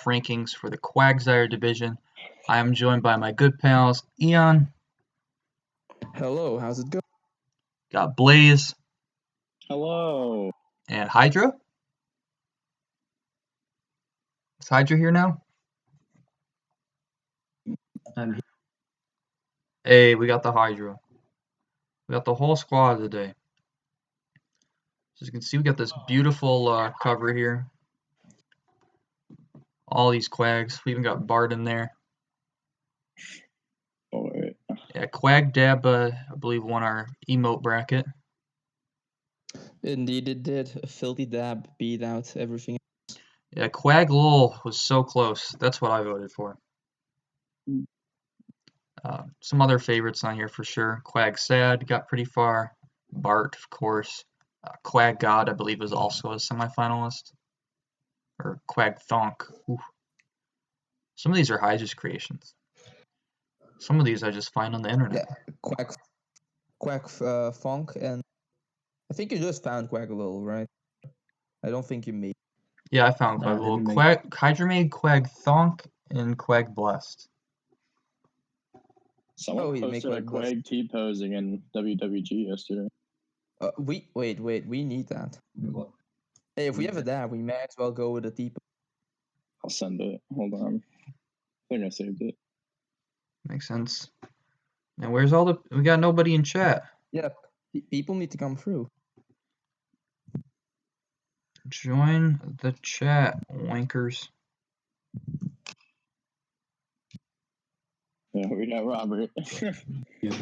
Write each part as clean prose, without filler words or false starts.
rankings for the Quagsire division. I am joined by my good pals, Eon. Hello, how's it going? Got Blaze. Hello. And Hydra. Is Hydra here now? Hey, we got the Hydra. We got the whole squad today. So as you can see, we got this beautiful cover here. All these Quags. We even got Bard in there. Oh, wait. Yeah, Quag Dab, I believe, won our emote bracket. Indeed, it did. A filthy dab beat out everything. Yeah, Quag Lol was so close. That's what I voted for. Some other favorites on here for sure. Quag Sad got pretty far. Bart, of course. Quag God, I believe, was also a semifinalist. Or Quag Thonk. Ooh. Some of these are Hydra's creations. Some of these I just find on the internet. Yeah, Quag Funk, and I think you just found Quag Lil, right? I don't think you made. Yeah, I found Quag Lil. Hydra made Quag Thonk and Quag Blessed. Someone posted a Quag T-posing in WWG yesterday. We need that. What? Hey, if we have a dab, we might as well go with a T. I'll send it. Hold on. I think I saved it. Makes sense. And where's all the... We got nobody in chat. Yeah, people need to come through. Join the chat, wankers. Yeah, we got Robert. Yeah.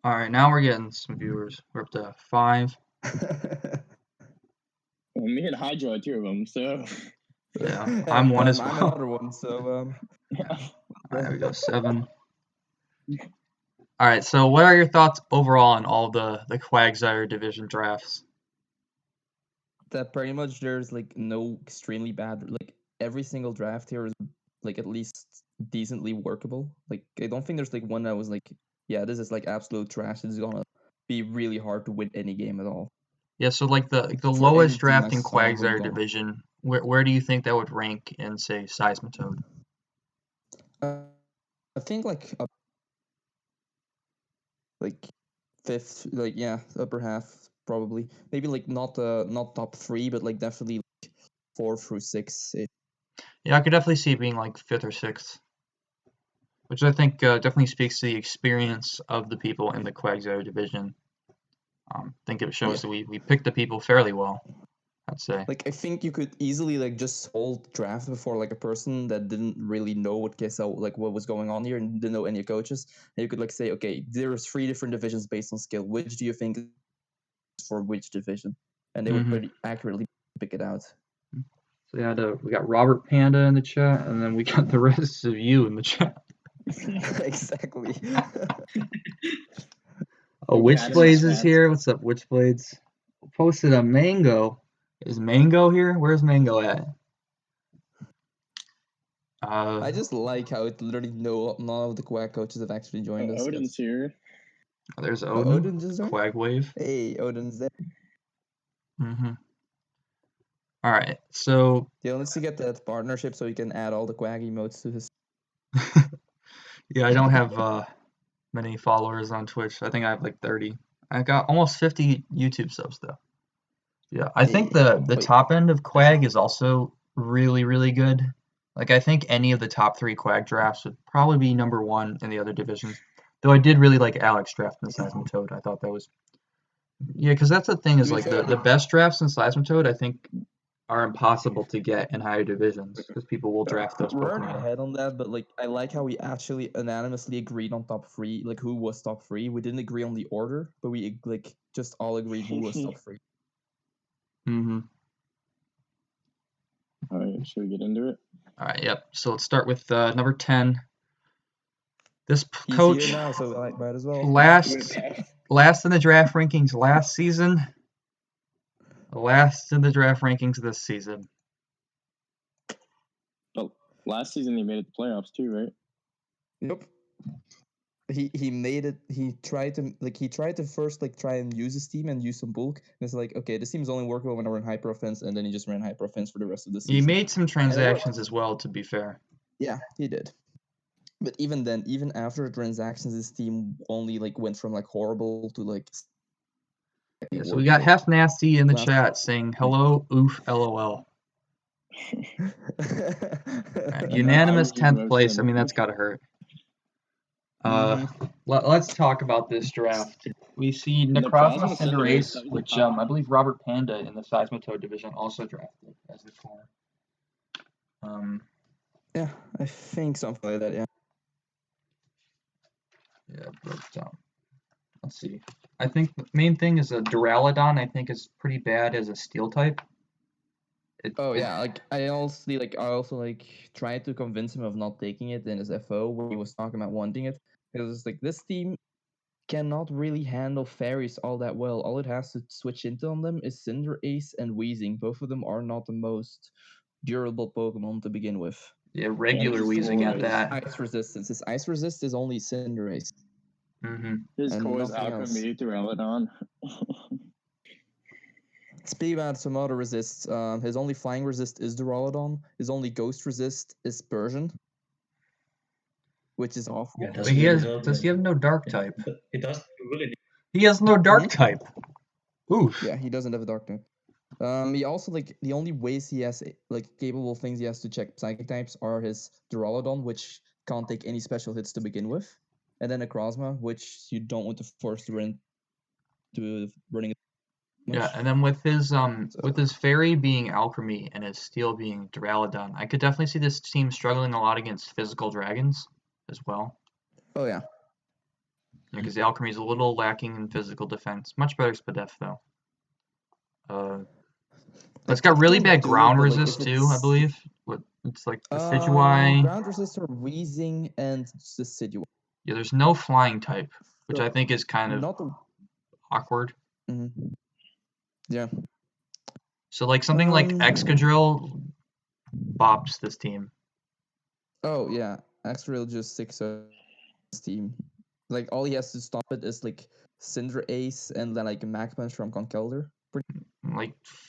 Alright, now we're getting some viewers. We're up to 5. Well, me and Hydra are 2 of them, so... Yeah, I'm one as well. I'm another one, so... Alright, we go 7. Alright, so what are your thoughts overall on all the Quagsire division drafts? That pretty much there's like no extremely bad, like every single draft here is like at least decently workable. Like I don't think there's like one that was like, yeah, this is like absolute trash. This is gonna be really hard to win any game at all. Yeah, so like the lowest draft in Quagsire division, where do you think that would rank in, say, Seismitoad? I think like 5th, like yeah, upper half probably. Maybe like not top 3, but like definitely like 4 through 6. Yeah, I could definitely see it being like 5th or 6th, which I think definitely speaks to the experience of the people in the Quagsire division. I think it shows that we picked the people fairly well, I'd say. Like I think you could easily like just hold draft before like a person that didn't really know what KSL, like what was going on here and didn't know any coaches. And you could like say, okay, there's 3 different divisions based on skill. Which do you think is for which division? And they would pretty accurately pick it out. So we got Robert Panda in the chat, and then we got the rest of you in the chat. Exactly. Oh, Witchblades is here. What's up, Witchblades? Posted a Mango. Is Mango here? Where's Mango at? I just like how it literally none of the Quag coaches have actually joined us. Odin's here. Oh, there's Odin. Odin's just there? Quag Wave. Hey, Odin's there. All right, so... He needs to get that partnership so he can add all the Quag emotes to his... Yeah, I don't have many followers on Twitch. I think I have like 30. I got almost 50 YouTube subs, though. Yeah, I think the top end of Quag is also really, really good. Like, I think any of the top 3 Quag drafts would probably be number 1 in the other divisions. Though I did really like Alex draft in Seismitoad. I thought that was... Yeah, because that's the thing is, like, the best drafts in Seismitoad, I think, are impossible to get in higher divisions because people will draft those Pokemon. We're ahead on that, but like I like how we actually unanimously agreed on top 3, like who was top 3. We didn't agree on the order, but we like just all agreed who was top 3. All right, should we get into it? All right, yep. So let's start with number 10. This He's coach, here now, so I might as well. Last in the draft rankings last season. Last in the draft rankings this season. Oh, last season he made it to playoffs too, right? Yep. he made it. He tried to first try and use his team and use some bulk. And it's like, okay, this team is only workable when I run hyper offense, and then he just ran hyper offense for the rest of the season. He made some transactions as well, to be fair. Yeah, he did. But even then, even after transactions, his team only went from horrible to Yeah, so we got Half Nasty in the chat saying hello, oof, lol. Unanimous 10th place. I mean, that's gotta hurt. Let's talk about this draft. We see Necrozma Cinderace, which I believe Robert Panda in the Seismitoad division also drafted as the core. Yeah, I think something like that. Yeah. Yeah, but let's see. I think the main thing is a Duraludon. I think is pretty bad as a Steel type. Yeah, I also tried to convince him of not taking it in his FO when he was talking about wanting it, because it's this team cannot really handle fairies all that well. All it has to switch into on them is Cinderace and Weezing. Both of them are not the most durable Pokemon to begin with. Yeah, regular Weezing at that. Ice resistance. His ice resist is only Cinderace. His core is Alchemy Duraludon. Speaking about some other resists, his only flying resist is Duraludon. His only ghost resist is Persian, which is awful. Yeah, does he have no dark type? He does really. He has no dark type. Oof. Yeah, he doesn't have a dark type. He also the only ways he has capable things he has to check psychic types are his Duraludon, which can't take any special hits to begin with, and then Necrozma, which you don't want to force to run to running. Yeah, and then with his fairy being Alchemy and his steel being Duraludon, I could definitely see this team struggling a lot against physical dragons as well. Oh yeah. Because the Alchemy is a little lacking in physical defense. Much better Spadef though. It's got really bad ground resist too, I believe. It's like Decidueye. Ground resist are Weezing and Decidueye. Yeah, there's no flying type, which I think is kind of awkward. Yeah. So something like Excadrill bops this team. Oh yeah, Excadrill just 6-0 this team. All he has to stop it is Cinderace and then Mach Punch from Conkeldurr.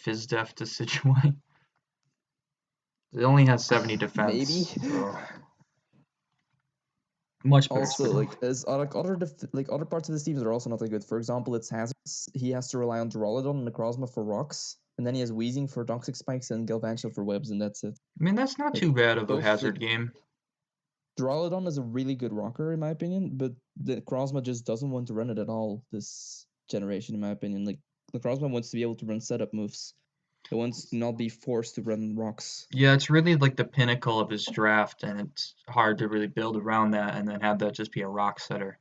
Fizdef to Decidueye. It only has 70 defense. Maybe. So. Much better. Also, other parts of this team are also not that good. For example, it's Hazards. He has to rely on Duraludon and Necrozma for rocks, and then he has Weezing for Toxic Spikes and Galvantula for webs, and that's it. I mean, that's not too bad of a hazard game. Duraludon is a really good rocker in my opinion, but the Necrozma just doesn't want to run it at all this generation, in my opinion. Necrozma wants to be able to run setup moves. It wants to not be forced to run rocks. Yeah, it's really the pinnacle of his draft, and it's hard to really build around that and then have that just be a rock setter.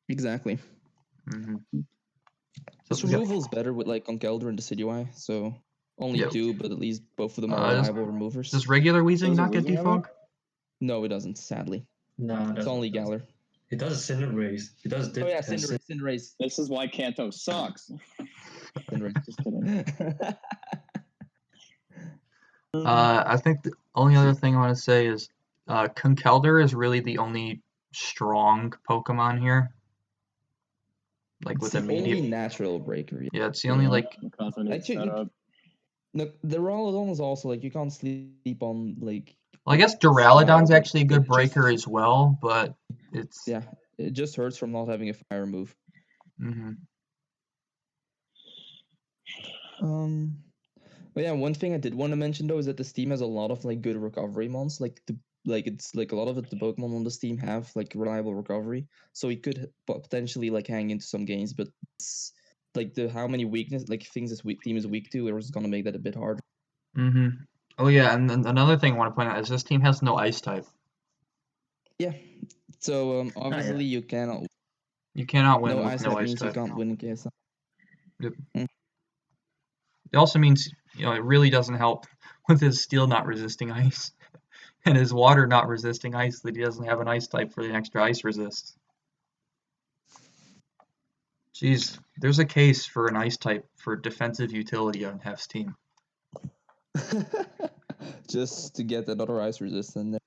Exactly. This removal is better with Conkeldurr and Decidueye, so only two, but at least both of them are reliable removers. Does regular Weezing not get defog? No, it doesn't, sadly. No, it's only Galar. It does Cinderace. It does. Oh yeah, Cinderace. This is why Kanto sucks. Just kidding. I think the only other thing I want to say is Conkeldurr is really the only strong Pokemon here. With immediate only natural breaker. Yeah, it's the only Actually, the Duraludon is also you can't sleep on Well, I guess Duraludon's actually a good breaker as well, but it's it just hurts from not having a fire move. But yeah, one thing I did want to mention though is that this team has a lot of good recovery mons. It's a lot of the Pokemon on this team have reliable recovery, so he could potentially hang into some games. But it's, how many things this team is weak to, we're just gonna make that a bit harder. Oh yeah, and another thing I want to point out is this team has no ice type. Yeah, so obviously you cannot. You cannot win no with ice no type ice means type. You can't win in KSL. Yep. It also means it really doesn't help with his steel not resisting ice and his water not resisting ice that he doesn't have an ice type for the extra ice resist. Jeez, there's a case for an ice type for defensive utility on Hef's team. Just to get another ice resist in there.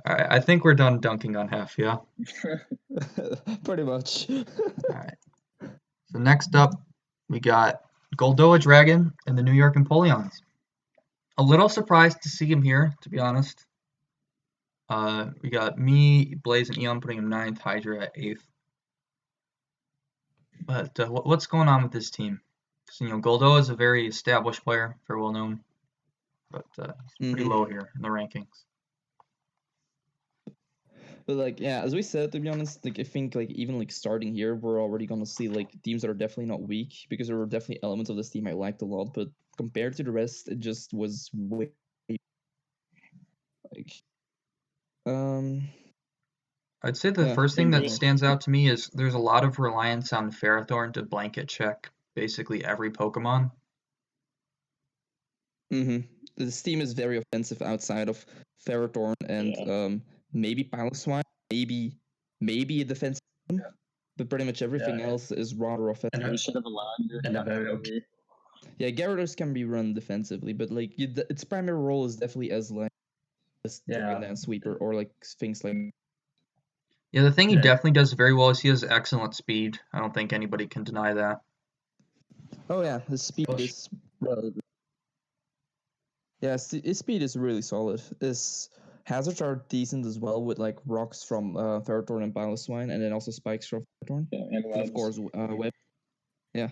Alright, I think we're done dunking on Hef, yeah? Pretty much. Alright. So next up, we got Goldoa Dragon and the New York Empoleons. A little surprised to see him here, to be honest. We got me, Blaze, and Eon putting him 9th, Hydra at 8th. But what's going on with this team? Because, Goldoa is a very established player, very well known. But it's pretty low here in the rankings. But like, yeah, as we said, to be honest, like I think like even like starting here, we're already gonna see like teams that are definitely not weak, because there were definitely elements of this team I liked a lot, but compared to the rest, it just was way like I'd say the yeah, first thing pretty that much. stands out to me is there's a lot of reliance on Ferrothorn to blanket check basically every Pokemon. This team is very offensive outside of Ferrothorn and maybe Piloswine, maybe a defensive one, but pretty much everything else is rather offensive. We should have allowed you. And a very okay. Yeah, Gyarados can be run defensively, but like its primary role is definitely as like Dragon Dance Sweeper or like things like. Yeah, the thing he Yeah. definitely does very well is he has excellent speed. I don't think anybody can deny that. Oh yeah, his speed Push. is relatively. Yeah, his speed is really solid. His hazards are decent as well, with like rocks from Ferrothorn and Piloswine, and then also spikes from Ferrothorn. Yeah, and And of course, web. Yeah,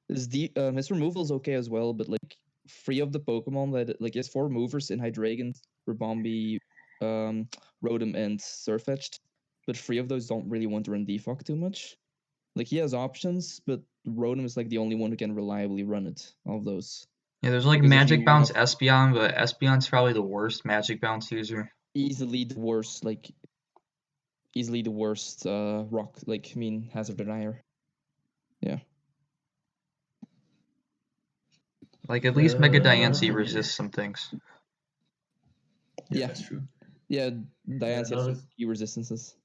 his removal is okay as well, but like 3 of the Pokemon that like he has 4 movers in Hydreigon, Ribombee, Rotom, and Surfetched, but 3 of those don't really want to run Defog too much. Like he has options, but Rotom is like the only one who can reliably run it. Of those, Yeah, there's like Because if Magic you Bounce wanna- Espeon, but Espeon's probably the worst Magic Bounce user. easily the worst rock. Like I mean, hazard denier. Yeah. Like at least Mega another Diancie thing resists some things. Yeah. That's true. Yeah, Diancie has another- some key resistances.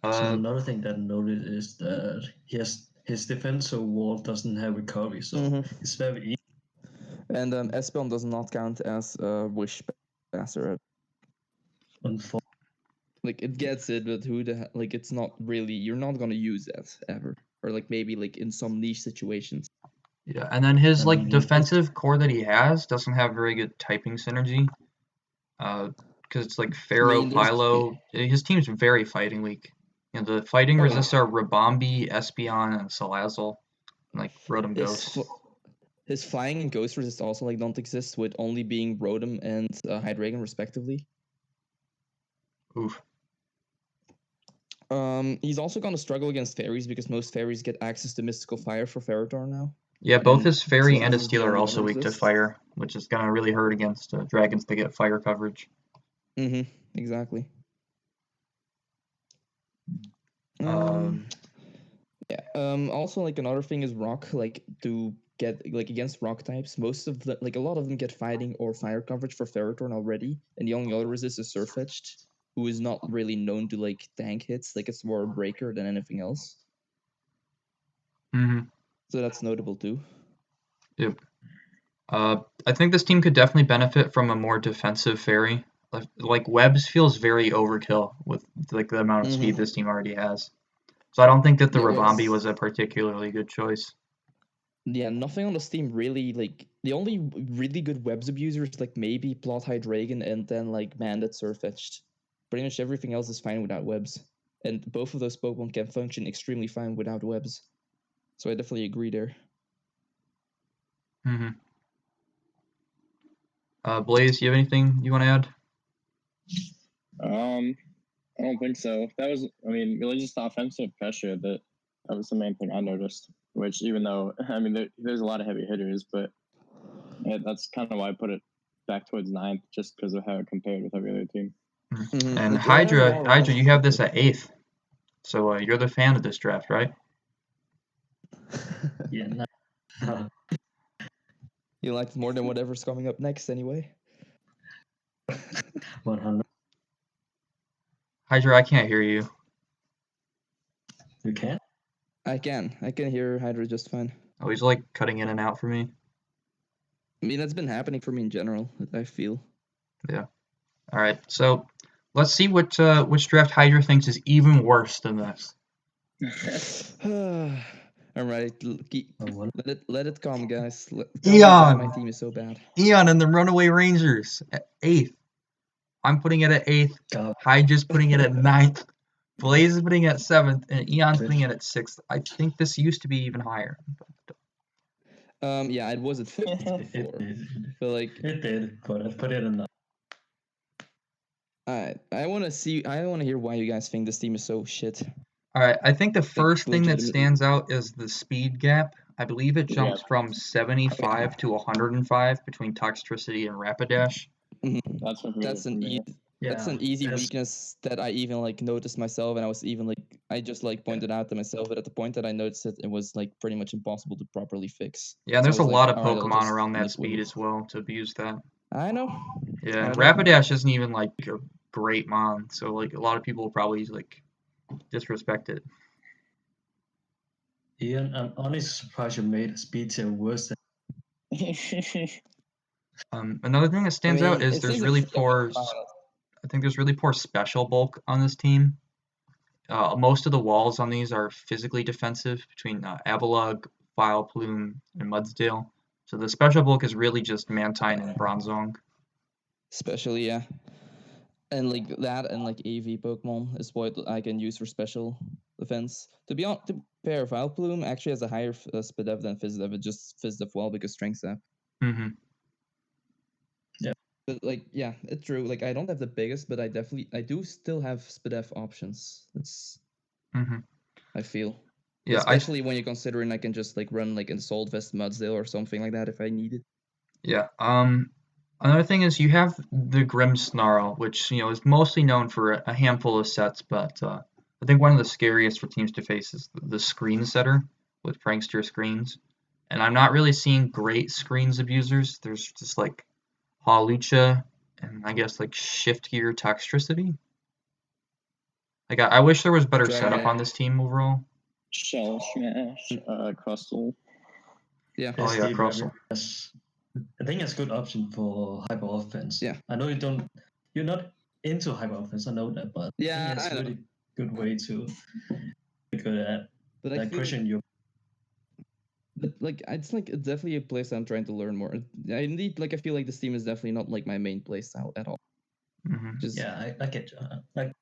So another thing that I noticed is that his defensive wall doesn't have recovery, so it's very easy. And Espeon does not count as a Wish Passer. Like it gets it, but like it's not really. You're not gonna use that ever, or like maybe like in some niche situations. Yeah, and then his I like mean, defensive core that he has doesn't have very good typing synergy. Because it's like Pharaoh, I mean, there's- Pylo. His team's very fighting weak. The fighting Oh, yeah. resists are Ribombee, Espeon, and Salazzle. And, like Rotom Ghost. His flying and ghost resist also like don't exist, with only being Rotom and Hydreigon respectively. Oof. He's also gonna struggle against fairies because most fairies get access to Mystical Fire for Ferrothorn now. Yeah, both And his Fairy so and this his is Steel the are only also one weak to resist. fire, which is gonna really hurt against dragons to get fire coverage. Exactly. Also, like another thing is rock. Like to get like against rock types, most of the like a lot of them get fighting or fire coverage for Ferrothorn already, and the only other resist is Surfetched, who is not really known to like tank hits. Like it's more a breaker than anything else. So that's notable too. Yep. I think this team could definitely benefit from a more defensive fairy. Like Webs feels very overkill with like the amount of speed this team already has. So I don't think that the Yeah, Ribombee was a particularly good choice. Yeah, nothing on this team really like the only really good webs abuser is like maybe Plot Hydreigon and then like Bandit Surfetched. Pretty much everything else is fine without webs, and both of those Pokemon can function extremely fine without webs. So I definitely agree there. Blaze, you have anything you want to add? I don't think so. That was, I mean, really just the offensive pressure that was the main thing I noticed. Which, even though, I mean, there's a lot of heavy hitters, but that's kind of why I put it back towards 9th, just because of how it compared with every other team. And Hydra, you have this at 8th. So you're the fan of this draft, right? Yeah. You like more than whatever's coming up next, anyway. 100. Hydra, I can't hear you. You can? I can hear Hydra just fine. Oh, he's like cutting in and out for me. I mean, that's been happening for me in general, I feel. Yeah. All right, so let's see which draft Hydra thinks is even worse than this. All right, let it come, guys. Tell me Eon. why my team is so bad. Eon and the Runaway Rangers at 8th. I'm putting it at 8th. God. Hydra's putting it at 9th. Blaze is putting it at 7th, and Eon's putting it at 6th. I think this used to be even higher. Yeah, it was at 5th It before, did. but like, It did, but I put it in. I want to hear why you guys think this team is so shit. All right, I think the first thing that legitimately. stands out is the speed gap. I believe it jumps Yeah. from 75 to 105 between Toxtricity and Rapidash. That's what That's an easy. That's an easy weakness that I even like noticed myself, and I was even like I just like pointed out to myself. But at the point that I noticed it, it was like pretty much impossible to properly fix. Yeah, and there's So a I was lot like, of "All right, I'll Pokemon just around that live with speed it." as well to abuse that. I know. Yeah, I know. Rapidash isn't even like a great mon, so like a lot of people will probably like disrespect it. Ian, I'm honestly surprised you made a speed tier worse than. Another thing that stands out is it there's seems really like poor. I think there's really poor special bulk on this team. Most of the walls on these are physically defensive between Avalugg, Vileplume, and Mudsdale. So the special bulk is really just Mantine and Bronzong. Especially, yeah. And like that and like AV Pokemon is what I can use for special defense. To be honest, fair, Vileplume actually has a higher SPDF than PhysDef. It just PhysDef well because Strength Sap. Mm-hmm. But like, yeah, it's true. Like, I don't have the biggest, but I do still have SPDF options. It's, I feel. Yeah, especially when you're considering I can just like run like Assault Vest Mudsdale or something like that if I need it. Yeah. Another thing is you have the Grimmsnarl, which is mostly known for a handful of sets, but I think one of the scariest for teams to face is the Screen Setter with Prankster Screens, and I'm not really seeing great Screens abusers. There's just like Hawlucha and I guess like Shift Gear Toxtricity. Like I wish there was better setup on this team overall. Shell Smash, Crustle. Yeah. Oh yeah, Crustle. I think it's a good option for hyper offense. Yeah. I know you're not into hyper offense. I know that, but yeah, I think it's a really good way to be good at like pushing you. But like it's like definitely a place I'm trying to learn more. I feel like this team is definitely not like my main play style at all. Yeah, I get you. Like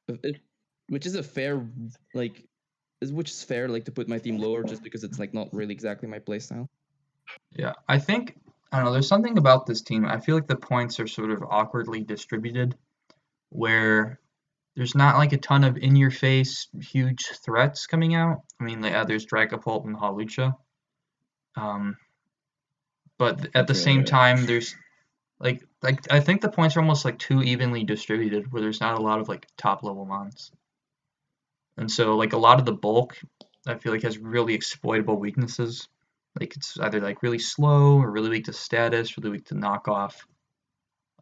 which is a fair which is fair like to put my team lower just because it's like not really exactly my play style. Yeah, I don't know, there's something about this team. I feel like the points are sort of awkwardly distributed where there's not like a ton of in-your-face huge threats coming out. I mean, there's Dragapult and Hawlucha. But at the same time, there's like I think the points are almost like too evenly distributed where there's not a lot of like top level mons. And so like a lot of the bulk I feel like has really exploitable weaknesses. Like it's either like really slow or really weak to status, really weak to knockoff.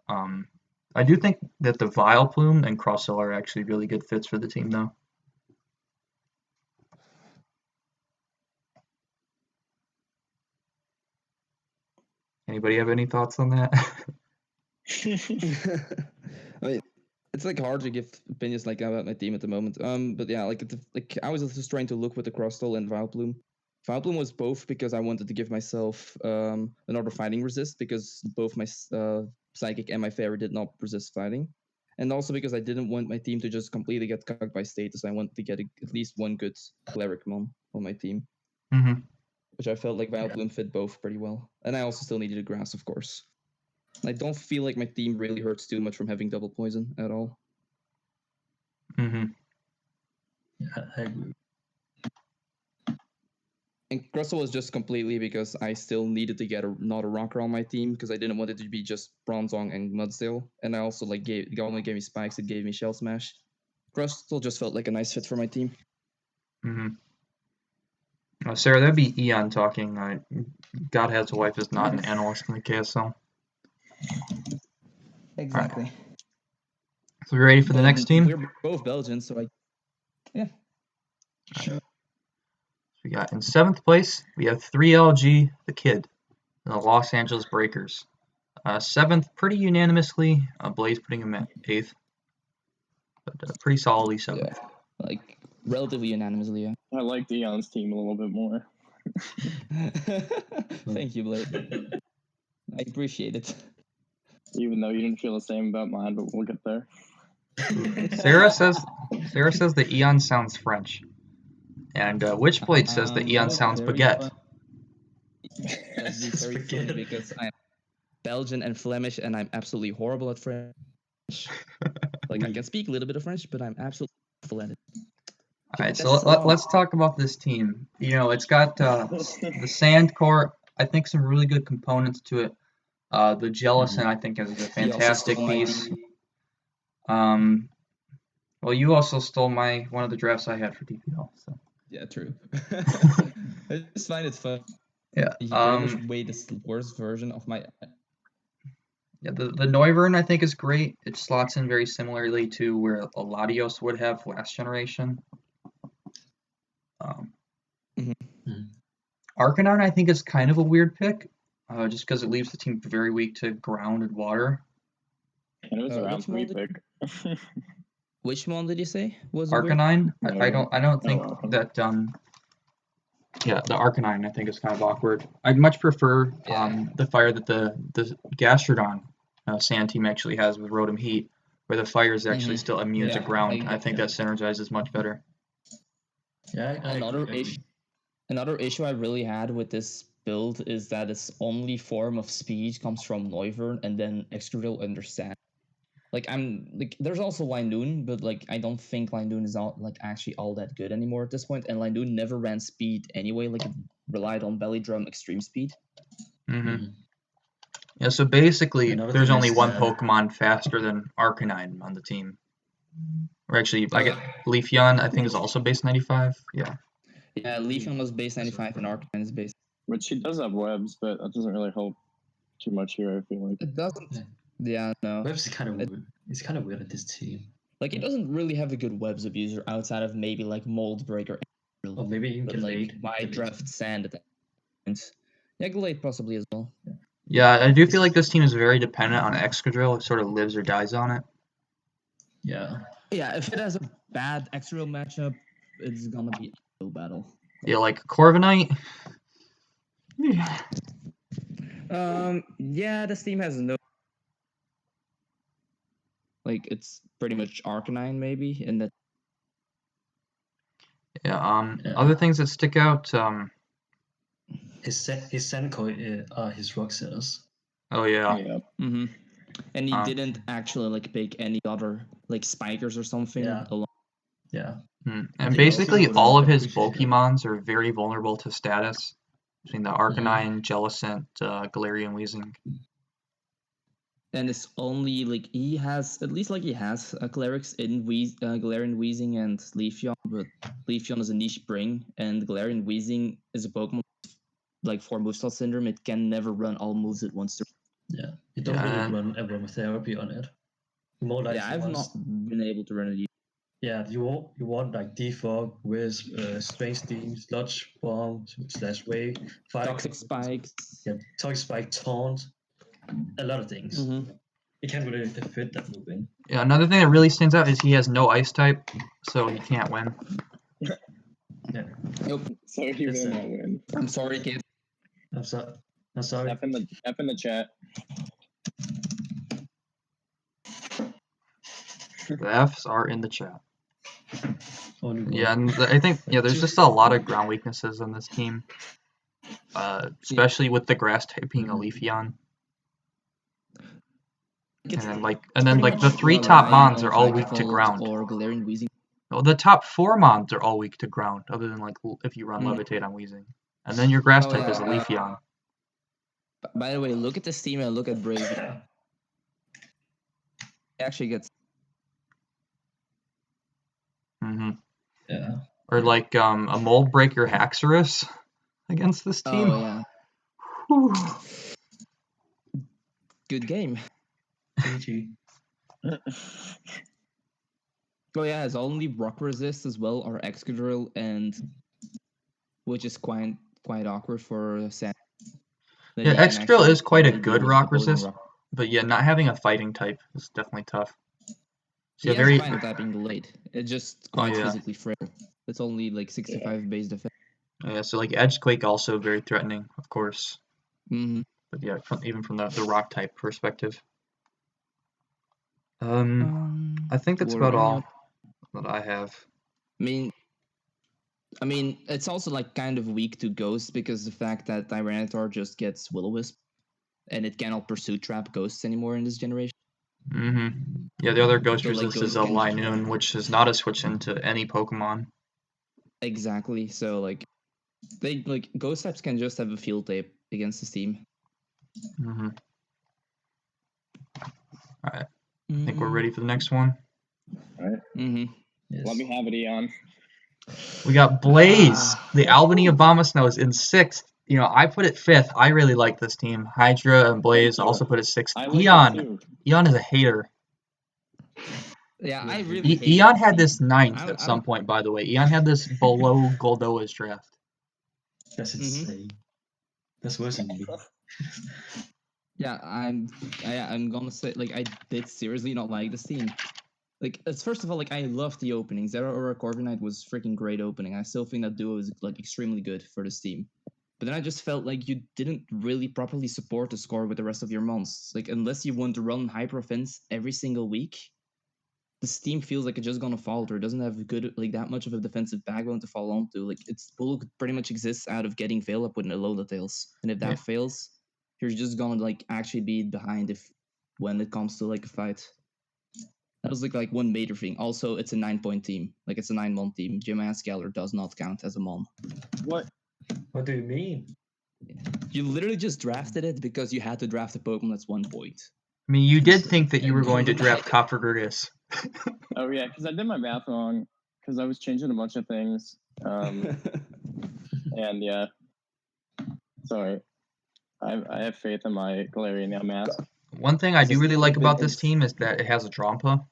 I do think that the Vileplume and Crustle are actually really good fits for the team though. Anybody have any thoughts on that? I mean, it's like hard to give opinions like about my team at the moment. But yeah, like I was just trying to look with the Crustle and Vileplume. Vileplume was both because I wanted to give myself another fighting resist because both my Psychic and my Fairy did not resist fighting. And also because I didn't want my team to just completely get cucked by status. I wanted to get at least one good Cleric mon on my team. Mm-hmm. Which I felt like Vileplume fit both pretty well. And I also still needed a Grass, of course. I don't feel like my team really hurts too much from having double poison at all. Mm-hmm. Yeah, I agree. And Crustle was just completely because I still needed to get not a rocker on my team because I didn't want it to be just Bronzong and Mudsdale. And I also like it only gave me spikes, it gave me Shell Smash. Crustle just felt like a nice fit for my team. Mm-hmm. Sarah, that'd be Eon talking. God Has a Wife is not an analyst in the KSL. Exactly. Right. So we ready for the next team? We're both Belgians, so yeah. Sure. So we got in 7th place, we have 3LG, the Kid, and the Los Angeles Breakers. 7th, pretty unanimously. Blaze putting him at 8th, but pretty solidly 7th. Yeah, like relatively unanimously. Yeah. I like Dion's team a little bit more. Thank you, Blake. I appreciate it. Even though you didn't feel the same about mine, but we'll get there. Sarah says that Eon sounds French, and Witchblade says that Eon sounds baguette. That's very funny because I'm Belgian and Flemish, and I'm absolutely horrible at French. Like I can speak a little bit of French, but I'm absolutely awful at it. All right, so let's talk about this team. You know, it's got the Sand Core. I think some really good components to it. The Jellicent, I think, is a fantastic piece. Well, you also stole one of the drafts I had for DPL. So. Yeah, true. I just find it fun. Yeah. You pretty much made the worst version of my. Yeah, the Noivern I think is great. It slots in very similarly to where a Latios would have last generation. Arcanine I think is kind of a weird pick, just because it leaves the team very weak to ground and water. And it was a round 3 pick. Which one did you say was Arcanine? Weird? I don't think that yeah, the Arcanine I think is kind of awkward. I'd much prefer the fire that the Gastrodon sand team actually has with Rotom Heat, where the fire is actually still immune to ground. I think that synergizes much better. Yeah, another issue I really had with this build is that its only form of speed comes from Noivern and then Excadrill under Sand. Like there's also Linoon, but like I don't think Linoon is actually all that good anymore at this point, and Linoon never ran speed anyway. Like it relied on Belly Drum extreme speed. Yeah, so basically, there's only one Pokemon faster than Arcanine on the team. Or actually, Leafeon, I think, is also base 95. Yeah. Yeah, Leafeon was base 95 and Arcanine is base. Which he does have webs, but that doesn't really help too much here, I feel like. It doesn't. Yeah, no. Webs is kind of weird. It's kind of weird at this team. Like, it doesn't really have a good webs abuser outside of maybe, like, Mold Breaker. Or maybe even Gallade. My draft Sand at that point. Yeah, Gallade possibly as well. Yeah, I do feel like this team is very dependent on Excadrill. It sort of lives or dies on it. Yeah. Yeah, if it has a bad Excadrill matchup, it's gonna be a battle. Yeah, like Corviknight. Yeah, this team has no. Like, it's pretty much Arcanine, maybe, and that. Yeah, other things that stick out, his Senko are his Roxas. Oh, yeah. Mm-hmm. And he didn't actually, like, pick any other, like, Spikers or something. Yeah. And basically, all of his Pokemons are very vulnerable to status. Between the Arcanine, Jellicent, Galarian Weezing. And it's only, like, he has a Clerics in Galarian Weezing and Leafeon, but Leafeon is a niche bring, and Galarian Weezing is a Pokemon, like, for Moveset Syndrome, it can never run all moves at once. Yeah, you don't really run aromatherapy on it. More like I've not been able to run it. Yeah, you want like Defog, Wisp, Strange Steam, Sludge Bomb / Wave, Toxic Spike. Yeah, Toxic Spike, Taunt, a lot of things. You can't really fit that move in. Yeah, another thing that really stands out is he has no Ice type, so he can't win. Yeah. Nope. So he will not win. I'm sorry, kid. I'm sorry. F in the chat. The Fs are in the chat. Yeah, and I think there's just a lot of ground weaknesses on this team, especially with the grass type being a Leafeon. And then the 3 top Mons are all weak to ground. Or Galarian Weezing. Well, the top 4 Mons are all weak to ground, other than like if you run Levitate on Weezing. And then your grass type is a Leafeon. By the way, look at this team and look at Brave. It actually gets. Yeah. Or like a Mold Breaker Haxorus against this team. Oh yeah. Good game. GG. Oh yeah, it's only rock resist as well, or Excadrill, and which is quite awkward for Sand. Yeah, Excadrill is quite a good rock resist. But yeah, not having a fighting type is definitely tough. He So has very. fighting typing delayed. It's just Oh, quite yeah. physically frail. It's only like 65 base defense. Yeah, so like Edgequake also very threatening, of course. Mm-hmm. But yeah, even from the rock type perspective. I think that's about all that I have. I mean, it's also like kind of weak to Ghost because the fact that Tyranitar just gets Will-O-Wisp and it cannot pursue trap ghosts anymore in this generation. Yeah, the other ghost So, like, resist is a Ghost can- Linoon, which is not a switch into any Pokemon. Exactly. So like they like ghost types can just have a field tape against this team. Alright. I think we're ready for the next one. Alright. Yes. Let me have it, Eon. We got Blaze, the Albany Abomasnows in 6th. You know, I put it 5th. I really like this team. Hydra and Blaze also put it 6th. I like it too. Eon is a hater. Yeah, I really hate Eon this had team. this 9th at some point, by the way. Eon had this below Goldoa's draft. That's insane. That's worse than me. Yeah, I'm gonna say like I did seriously not like this team. Like, it's first of all, like I love the openings. Zeraora Corviknight was freaking great opening. I still think that duo is like extremely good for this team. But then I just felt like you didn't really properly support the score with the rest of your mons. Like, unless you want to run hyper offense every single week, this team feels like it's just gonna falter. It doesn't have good like that much of a defensive backbone to fall onto. Like, its bulk pretty much exists out of getting Veil up with Alola Tails. And if that fails, you're just gonna like actually be behind if when it comes to like a fight. That was like one major thing. Also, it's a 9-point team. Like, it's a 9-mon team. Geomancegaller does not count as a mon. What? What do you mean? You literally just drafted it because you had to draft a Pokemon that's 1 point. I mean, you did think that you were going to draft Coppergurgus. Oh yeah, because I did my math wrong. Because I was changing a bunch of things. And yeah. Sorry. I have faith in my Galarian math. One thing I do really like about this team is that it has a Drampa.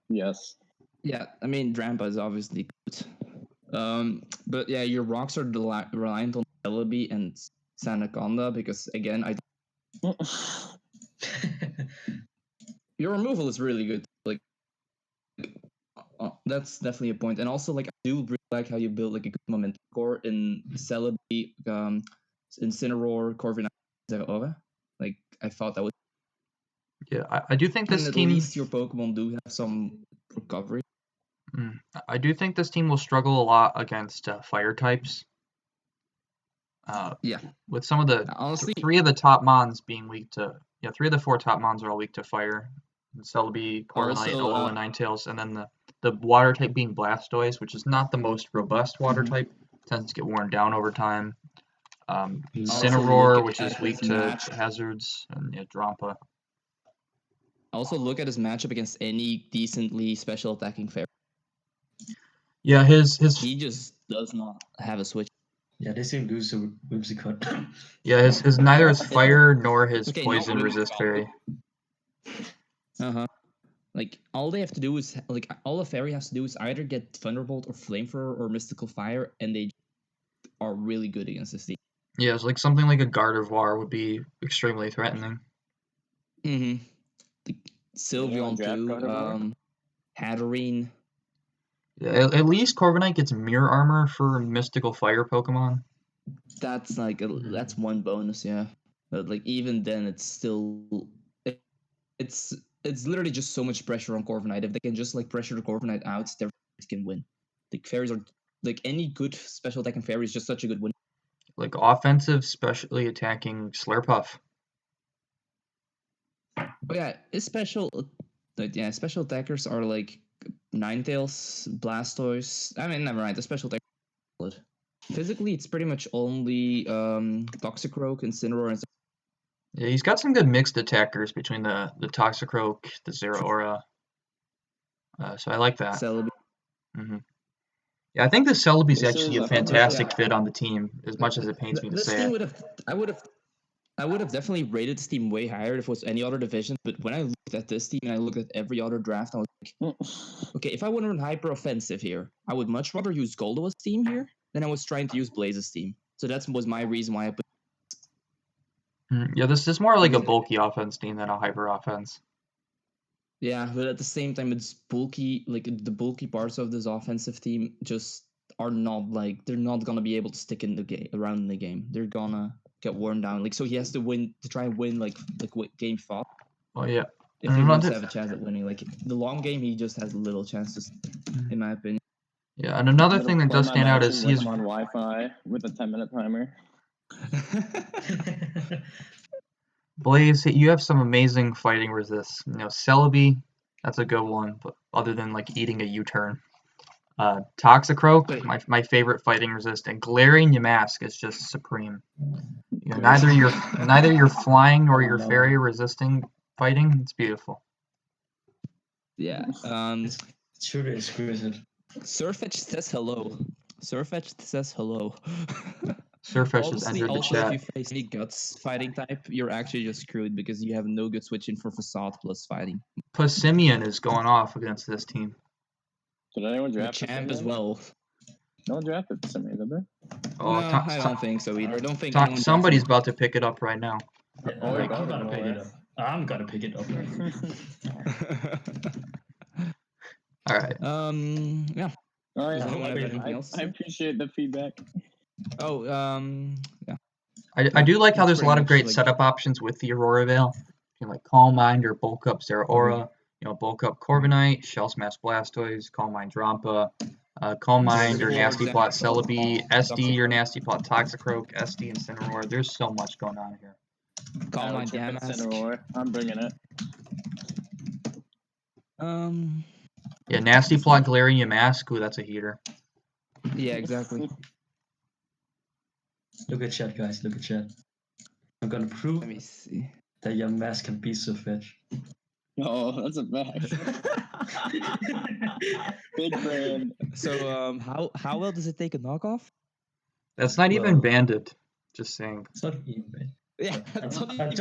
Yes. Yeah, I mean, Drampa is obviously good. But yeah, your rocks are reliant on Celebi and Sandaconda because, again, your removal is really good. Like, that's definitely a point. And also, like, I do really like how you build like a good momentum core in Celebi, Incineroar, Corviknight, Zeraora. Like, I thought that was. Yeah, I do think this and team. At least your Pokemon do have some recovery. I do think this team will struggle a lot against fire types. Yeah. With some of the honestly, 3 of the top mons being weak to 3 of the 4 top mons are all weak to fire. Celebi, Corviknight, Alola, Ninetales, and then the water type being Blastoise, which is not the most robust water type, tends to get worn down over time. Incineroar, which is weak to hazards, and Drampa. Also, look at his matchup against any decently special attacking fairy. Yeah, he just does not have a switch. Yeah, they seem to lose a Whimsicott. Yeah, his neither his fire nor his poison resist fairy. Like, all they have to do is like all a fairy has to do is either get Thunderbolt or Flamethrower or Mystical Fire, and they are really good against this team. Yeah, it's like something like a Gardevoir would be extremely threatening. The Sylveon too, Hatterene. Yeah, at least Corviknight gets Mirror Armor for Mystical Fire Pokemon. That's like that's one bonus, yeah. But like even then, it's still it's literally just so much pressure on Corviknight. If they can just like pressure the Corviknight out, they can win. Like fairies are like any good special attacking fairy is just such a good win. Like offensive, specially attacking Slurpuff. Oh yeah, it's special. Yeah, special attackers are like Ninetales, Blastoise. I mean, never mind. The special attacker. Physically, it's pretty much only Toxicroak, Incineroar, and. Yeah, he's got some good mixed attackers between the Toxicroak, the Zeraora. So I like that. Celebi. Yeah, I think the Celebi is actually a fantastic fit on the team, as much as it pains me to say it. I would have definitely rated this team way higher if it was any other division, but when I looked at this team and I looked at every other draft, I was like, okay, if I want to run hyper offensive here, I would much rather use Goldoa's team here than I was trying to use Blaze's team. So that was my reason why I put. Yeah, this is more like a bulky offense team than a hyper offense. Yeah, but at the same time, it's bulky. Like the bulky parts of this offensive team just are not like they're not gonna be able to stick in the game around in the game. They're gonna get worn down. Like so, he has to win to try and win like game 5. Oh yeah. If he wants to have a chance at winning, like the long game, he just has little chances, in my opinion. Yeah, and another thing that does stand out is he's on Wi-Fi with a 10-minute timer. Blaze, you have some amazing fighting resist. Celebi, that's a good one, but other than like eating a U-turn. Toxicroak, my favorite fighting resist, and Glaring Yamask is just supreme. Neither your flying nor your fairy resisting fighting. It's beautiful. Yeah. It's truly exquisite. Surfetch says hello. Surfetch says hello. Surfetch just entered the also, chat. if you face any guts fighting type, you're actually just screwed because you have no good switch in for facade plus fighting. Passimian is going off against this team. Did anyone draft Champ as well? No one drafted Passimian, did they? Oh, no, I don't think so either. I don't think somebody's about to pick it up right now. Yeah, I'm gonna pick it up. I'm gonna pick it up. All right. Yeah. Oh, yeah. Anyone have anything else? I appreciate the feedback. Oh, yeah. I do like how there's a lot of pretty great much, setup options with the Aurora Veil. You can like Calm Mind or bulk up Zeraora, bulk up Corviknight, Shell Smash Blastoise, Calm Mind Drampa, Calm Mind or Nasty Plot Celebi, SD or Nasty Plot Toxicroak, SD Incineroar. There's so much going on here. Calm Mind Incineroar. I'm bringing it. Yeah, Nasty Plot Glaring Yamask. Ooh, that's a heater. Yeah, exactly. Look at chat, guys. Look at chat. I'm gonna prove Let me see. that your mask can be so fetch. Oh, that's a fact. Big brand. So, how well does it take a knockoff? That's not even banded. Just saying. It's not even banned. Yeah, I'm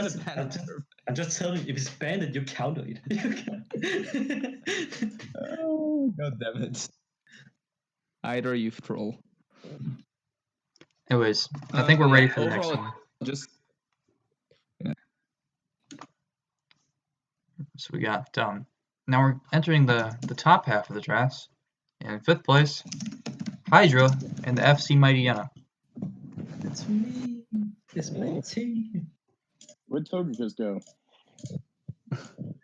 just telling you, if it's banned, you counter it. Oh, god damn it. Either you troll. Anyways, I think we're ready for the next one. Just So we got now we're entering the top half of the drafts. In 5th place, Hydra and the FC Mightyena. That's me. It's my team. Where'd Togekiss go?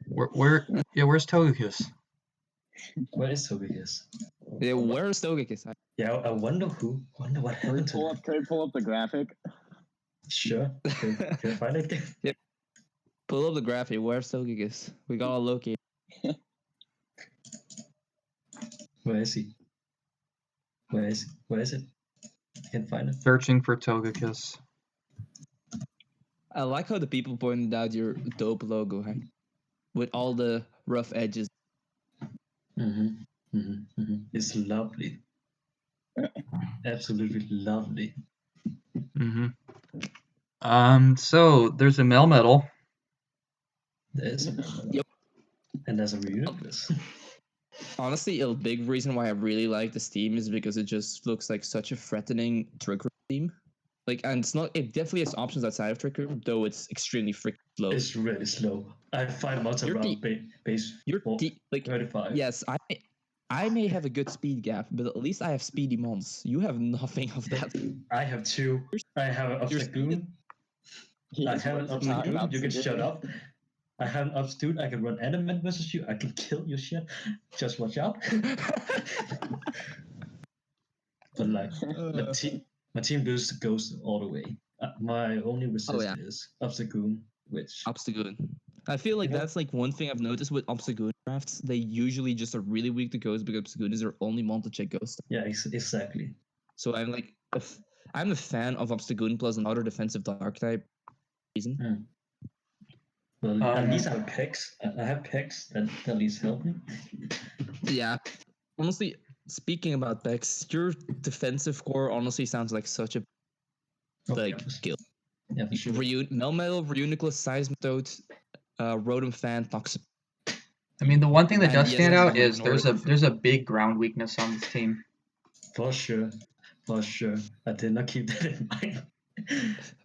Where's Togekiss? Where is Togekiss? yeah, where's Togekiss? Yeah, I wonder what happened to him. Can we pull up the graphic? Sure. Can I find it? Yep. Pull up the graphic. Where's Togekiss? We gotta locate. Where is he? Where is it? I can't find it. Searching for Togekiss. I like how the people pointed out your dope logo, huh? With all the rough edges. It's lovely. Absolutely lovely. So there's a Melmetal. There's a Yep. And there's a Reunitless. Honestly, a big reason why I really like this team is because it just looks like such a threatening Trick Room team. And it definitely has options outside of Trick Room, though it's extremely freaking slow. It's really slow. I find lots around base 35. Yes, I may have a good speed gap, but at least I have speedy mons. You have nothing of that. I have 2. I have an Obstagoon. I have an Obstagoon. You can shut up. I have an Obstagoon. I can run Adamant versus you. I can kill your shit. Just watch out. But my team loses the Ghost all the way. My only resist is Obstagoon, which... Obstagoon. I feel like that's one thing I've noticed with Obstagoon drafts. They usually just are really weak to Ghost because Obstagoon is their only mon to check Ghost. Yeah, exactly. So I'm a fan of Obstagoon plus another defensive dark type reason. Well, at least I have Pex. I have Pex that at least help me. Yeah. Honestly, speaking about Pex, your defensive core honestly sounds like such a skill. Yeah, for sure. Melmetal, Reunitless, Seismitoad, Rotom Fan, Toxic. I mean, the one thing that does stand out is there's a big ground weakness on this team. For sure. I did not keep that in mind.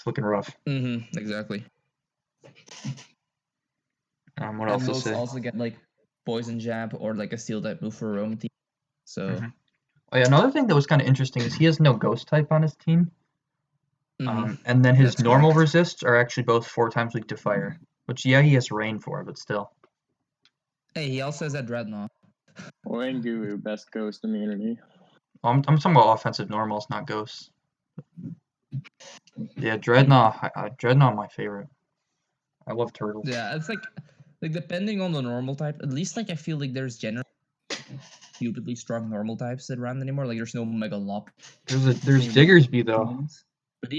It's looking rough. Exactly. What else to say? Also get like poison jab or like a steel type move for a Roman team. So Oh, yeah, another thing that was kind of interesting is he has no ghost type on his team. And then his That's normal correct. resists are actually both 4 times weak to fire. Which, yeah, he has rain for, but still. Hey, he also has that Dreadnought. Orangu, best ghost immunity. I'm talking about offensive normals, not ghosts. Yeah, Dreadnought. Dreadnought, my favorite. I love turtles. Yeah, it's like depending on the normal type. At least like I feel like there's generally stupidly strong normal types that run anymore. Like there's no Mega Lop. There's Diggersby though. But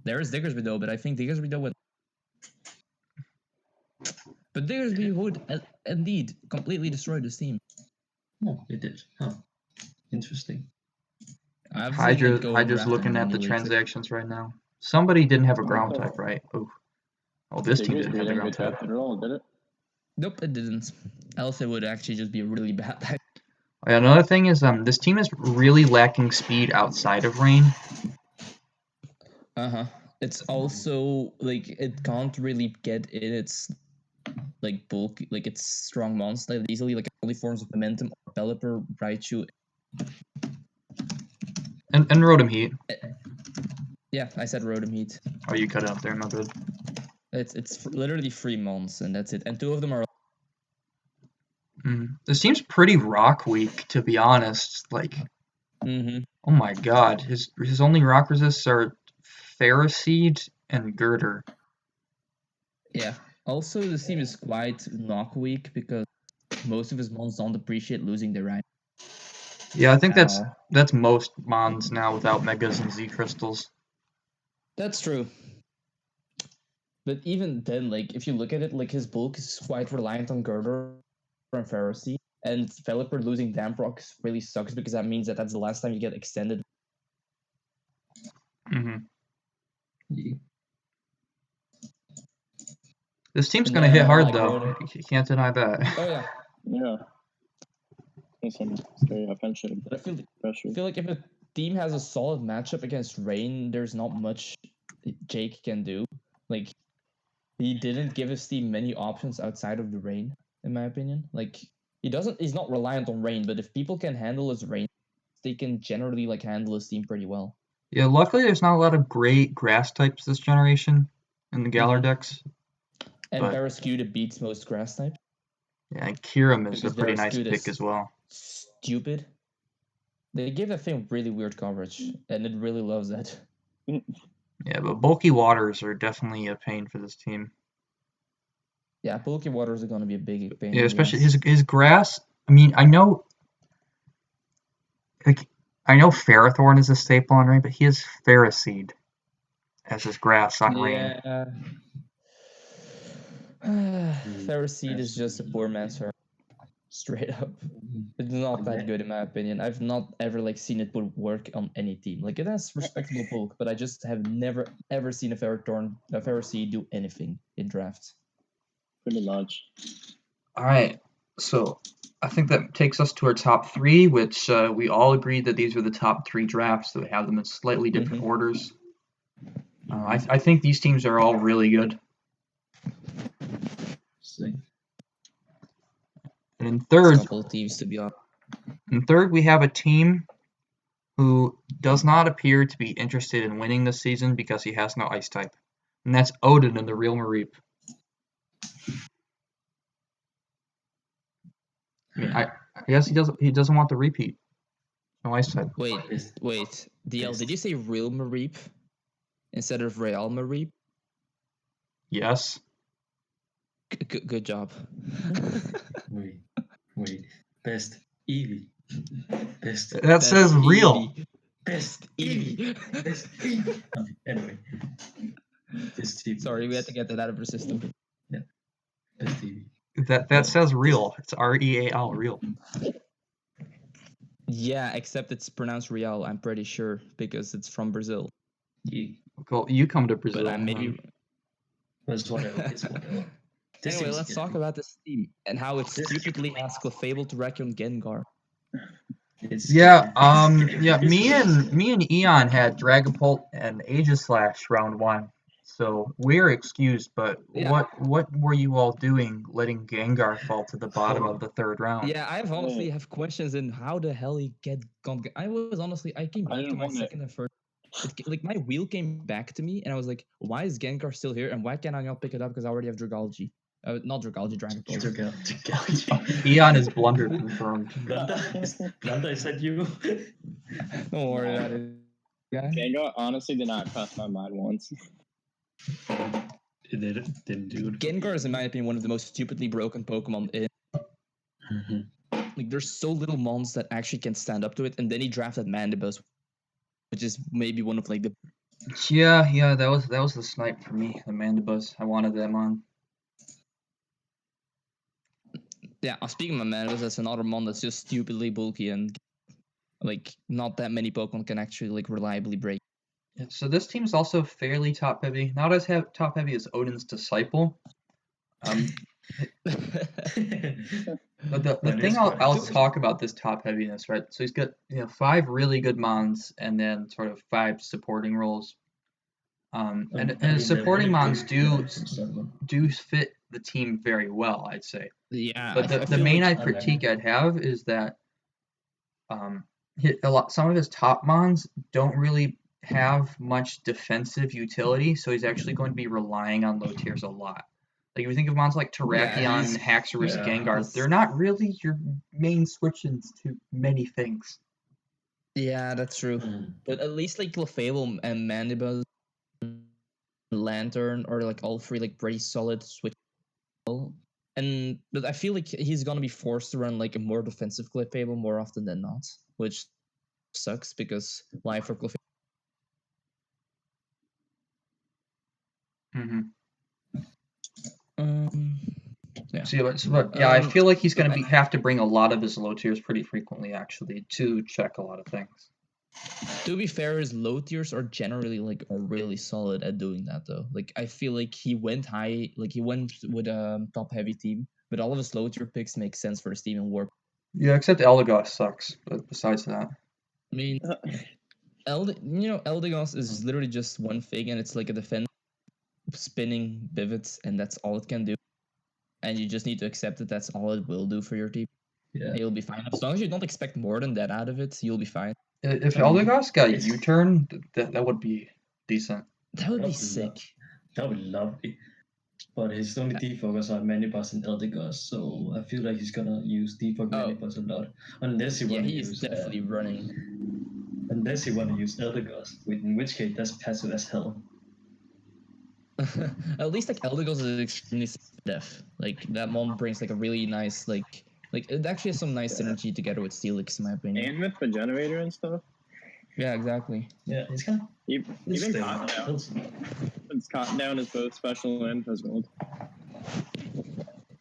there is Diggersby though, but I think Diggersby though would. But Diggersby would indeed completely destroy this team. Oh, it did. Huh. Interesting. Hydra's looking at the transactions right now. Somebody didn't have a ground type, right? Oh, this team didn't have a ground type. At all, did it? Nope, it didn't. Else it would actually just be a really bad type. Another thing is this team is really lacking speed outside of rain. It's also like it can't really get in its like bulk, like its strong monster easily. Like only forms of momentum or Pelipper, Raichu. And Rotom Heat. Yeah, I said Rotom Heat. Oh, you cut out there, my bad. It's literally 3 months and that's it. And 2 of them are. This team's pretty rock weak, to be honest. Like, oh my god, his only rock resists are Ferroseed and Girder. Yeah. Also, this team is quite knock weak because most of his mons don't appreciate losing their right. Yeah, I think that's most mons now without Megas and Z crystals. That's true. But even then, like if you look at it, like his bulk is quite reliant on Girder and Ferroseed, and Pelipper losing Damp Rock really sucks because that means that's the last time you get extended. Yeah. This team's gonna hit hard though. You can't deny that. Oh yeah. Yeah. That's some scary offensive. But I feel like if a team has a solid matchup against Rain, there's not much Jake can do. Like he didn't give his team many options outside of the Rain, in my opinion. Like he's not reliant on Rain, but if people can handle his Rain, they can generally like handle his team pretty well. Yeah, luckily there's not a lot of great grass types this generation in the Galar decks. And Barraskewda beats most grass types. Yeah, and Kyurem is a pretty nice pick as well. Stupid. They give that thing really weird coverage, and it really loves that. Yeah, but bulky waters are definitely a pain for this team. Yeah, bulky waters are going to be a big pain. Yeah, especially his grass. I mean, I know Ferrothorn is a staple on Rain, but he has Ferroseed as his grass on Rain. Yeah. Ferroseed is just a poor man's Ferroseed. Straight up. It's not that good in my opinion. I've not ever seen it would work on any team. Like it has respectable bulk, but I just have never ever seen a Ferroseed do anything in drafts. Pretty much. Alright, so I think that takes us to our top 3, which we all agreed that these are the top 3 drafts, so we have them in slightly different orders. I think these teams are all really good. And in third, teams to be honest. In third, we have a team who does not appear to be interested in winning this season because he has no ice type, and that's Odin in the real Mareep. I mean, I guess he doesn't want the repeat. No ice type. Wait, DL, did you say real Mareep instead of Real Mareep? Yes. Good job. Wait. Best Eevee. That says real. Eevee. Best Eevee. Best Eevee. Anyway. Sorry, we had to get that out of our system. Yeah. Best Eevee. That says real. It's REAL, real. Yeah, except it's pronounced Real, I'm pretty sure, because it's from Brazil. Yeah. Well, you come to Brazil. But maybe... It's whatever. Anyway, let's talk about this team and how it stupidly asks Clefable to wreck on Gengar. Yeah, me and Eon had Dragapult and Aegislash round 1. So we're excused, but Yeah. what were you all doing letting Gengar fall to the bottom of the 3rd round? Yeah, I've honestly have questions in how the hell he gone. I came I back to didn't my want it. second and third. Like my wheel came back to me, and I was like, "Why is Gengar still here? And why can't I not pick it up? Because I already have Dragology, not Dragology, Dragon Ball." Eon is blunder confirmed. Blanda, is that you? Don't worry about it. Yeah. Gengar honestly did not cross my mind once. It didn't do it. Gengar is, in my opinion, one of the most stupidly broken Pokemon in. Like, there's so little mons that actually can stand up to it, and then he drafted Mandibuzz, which is maybe one of like the. Yeah, that was the snipe for me, the Mandibuzz. I wanted them on. Yeah, speaking of Mandibuzz, that's another mon that's just stupidly bulky and like not that many Pokemon can actually like reliably break. Yeah, so this team's also fairly top heavy. Not as top heavy as Odin's Disciple. But the thing I'll talk about this top heaviness, right? So he's got 5 really good mons and then sort of 5 supporting roles. And his supporting mons do fit the team very well, I'd say. Yeah, but the main critique I'd have is that some of his top mons don't really have much defensive utility, so he's actually going to be relying on low tiers a lot. Like if you think of mons like Terrakion, Haxorus, Gengar, they're not really your main switch-ins to many things. Yeah, that's true. But at least like Clefable and Mandibuzz, Lantern are like all 3 like pretty solid switch. But I feel like he's gonna be forced to run like a more defensive Clefable more often than not, which sucks because why for Clefable? Yeah. I feel like he's gonna have to bring a lot of his low tiers pretty frequently actually to check a lot of things. To be fair, his low tiers are generally like are really solid at doing that though. Like I feel like he went high, like he went with a top heavy team, but all of his low tier picks make sense for his team in Warp. Yeah, except Eldegoss sucks. But besides that, I mean, Eldegoss is literally just one thing, and it's like a defense spinning pivots, and that's all it can do. And you just need to accept that that's all it will do for your team. Yeah, you'll be fine as long as you don't expect more than that out of it. You'll be fine. If Eldegoss got U-turn, that would be decent. That would be sick. That would be lovely. But his only defocus are Mandibuzz and Eldegoss, so I feel like he's gonna use defocus Mandibuzz a lot. Unless he want to use. Yeah, he's definitely running. Unless he want to use Eldegoss, in which case that's passive as hell. At least like Eldegoss is extremely def. Like that mon brings like a really nice like it actually has some nice synergy together with Steelix in my opinion. And with the generator and stuff. Yeah, exactly. Yeah, it's kind of even Cotton Down is both special and physical.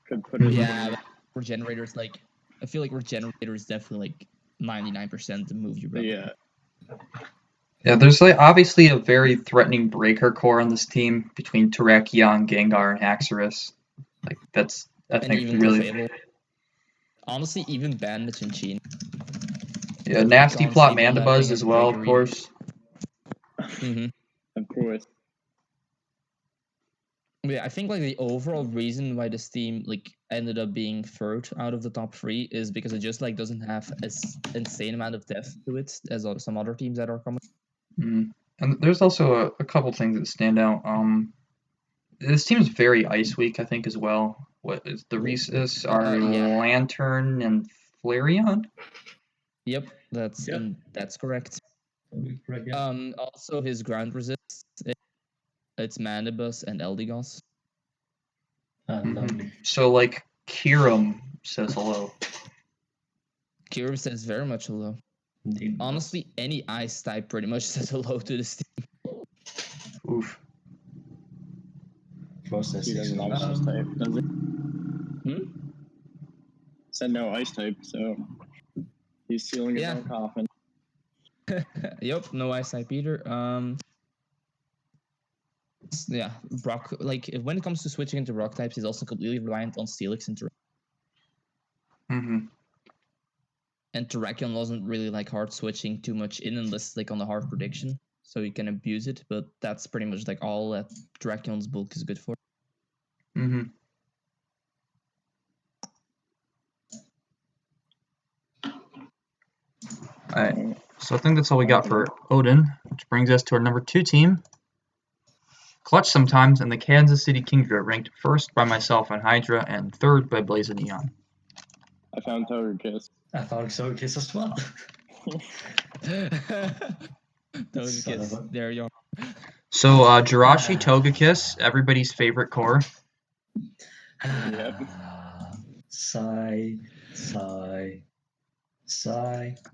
Could put it. Yeah, Regenerators like I feel like Regenerator is definitely like 99% the move you run. Yeah. Yeah, there's like obviously a very threatening breaker core on this team between Terrakion, Gengar, and Haxorus. Like I think really. Clefable. Honestly, even Bandit and Chin. Yeah, nasty plot Mandibuzz as well, of course. Of course. Yeah, I think like the overall reason why this team like ended up being third out of the top 3 is because it just like doesn't have as insane amount of depth to it as some other teams that are coming. And there's also a couple things that stand out. This team's very Ice Weak, I think, as well. What is the Rhesus? Lantern and Flareon? Yep, that's correct. Also his ground resist, it's Mandibuzz and Eldegoss. So like Kirim says hello. Kirim says very much hello. Indeed. Honestly, any ice type pretty much says hello to this team. Oof. He doesn't have ice type, does he? Said no ice type, so he's sealing his own coffin. Yep, no ice type either. Yeah, rock. Like when it comes to switching into rock types, he's also completely reliant on Steelix and And Terrakion wasn't really like hard switching too much in unless like on the hard prediction, so you can abuse it. But that's pretty much like all that Terrakion's bulk is good for. Mm-hmm. Alright, so I think that's all we got for Odin, which brings us to our number 2 team. Clutch sometimes, and the Kansas City Kingdra, ranked first by myself on Hydra and third by Blaze and Neon. I found Togekiss. I found Slowkings as well. Those kids, there you are. So, Jirachi, Togekiss, everybody's favorite core. Yep. Sigh.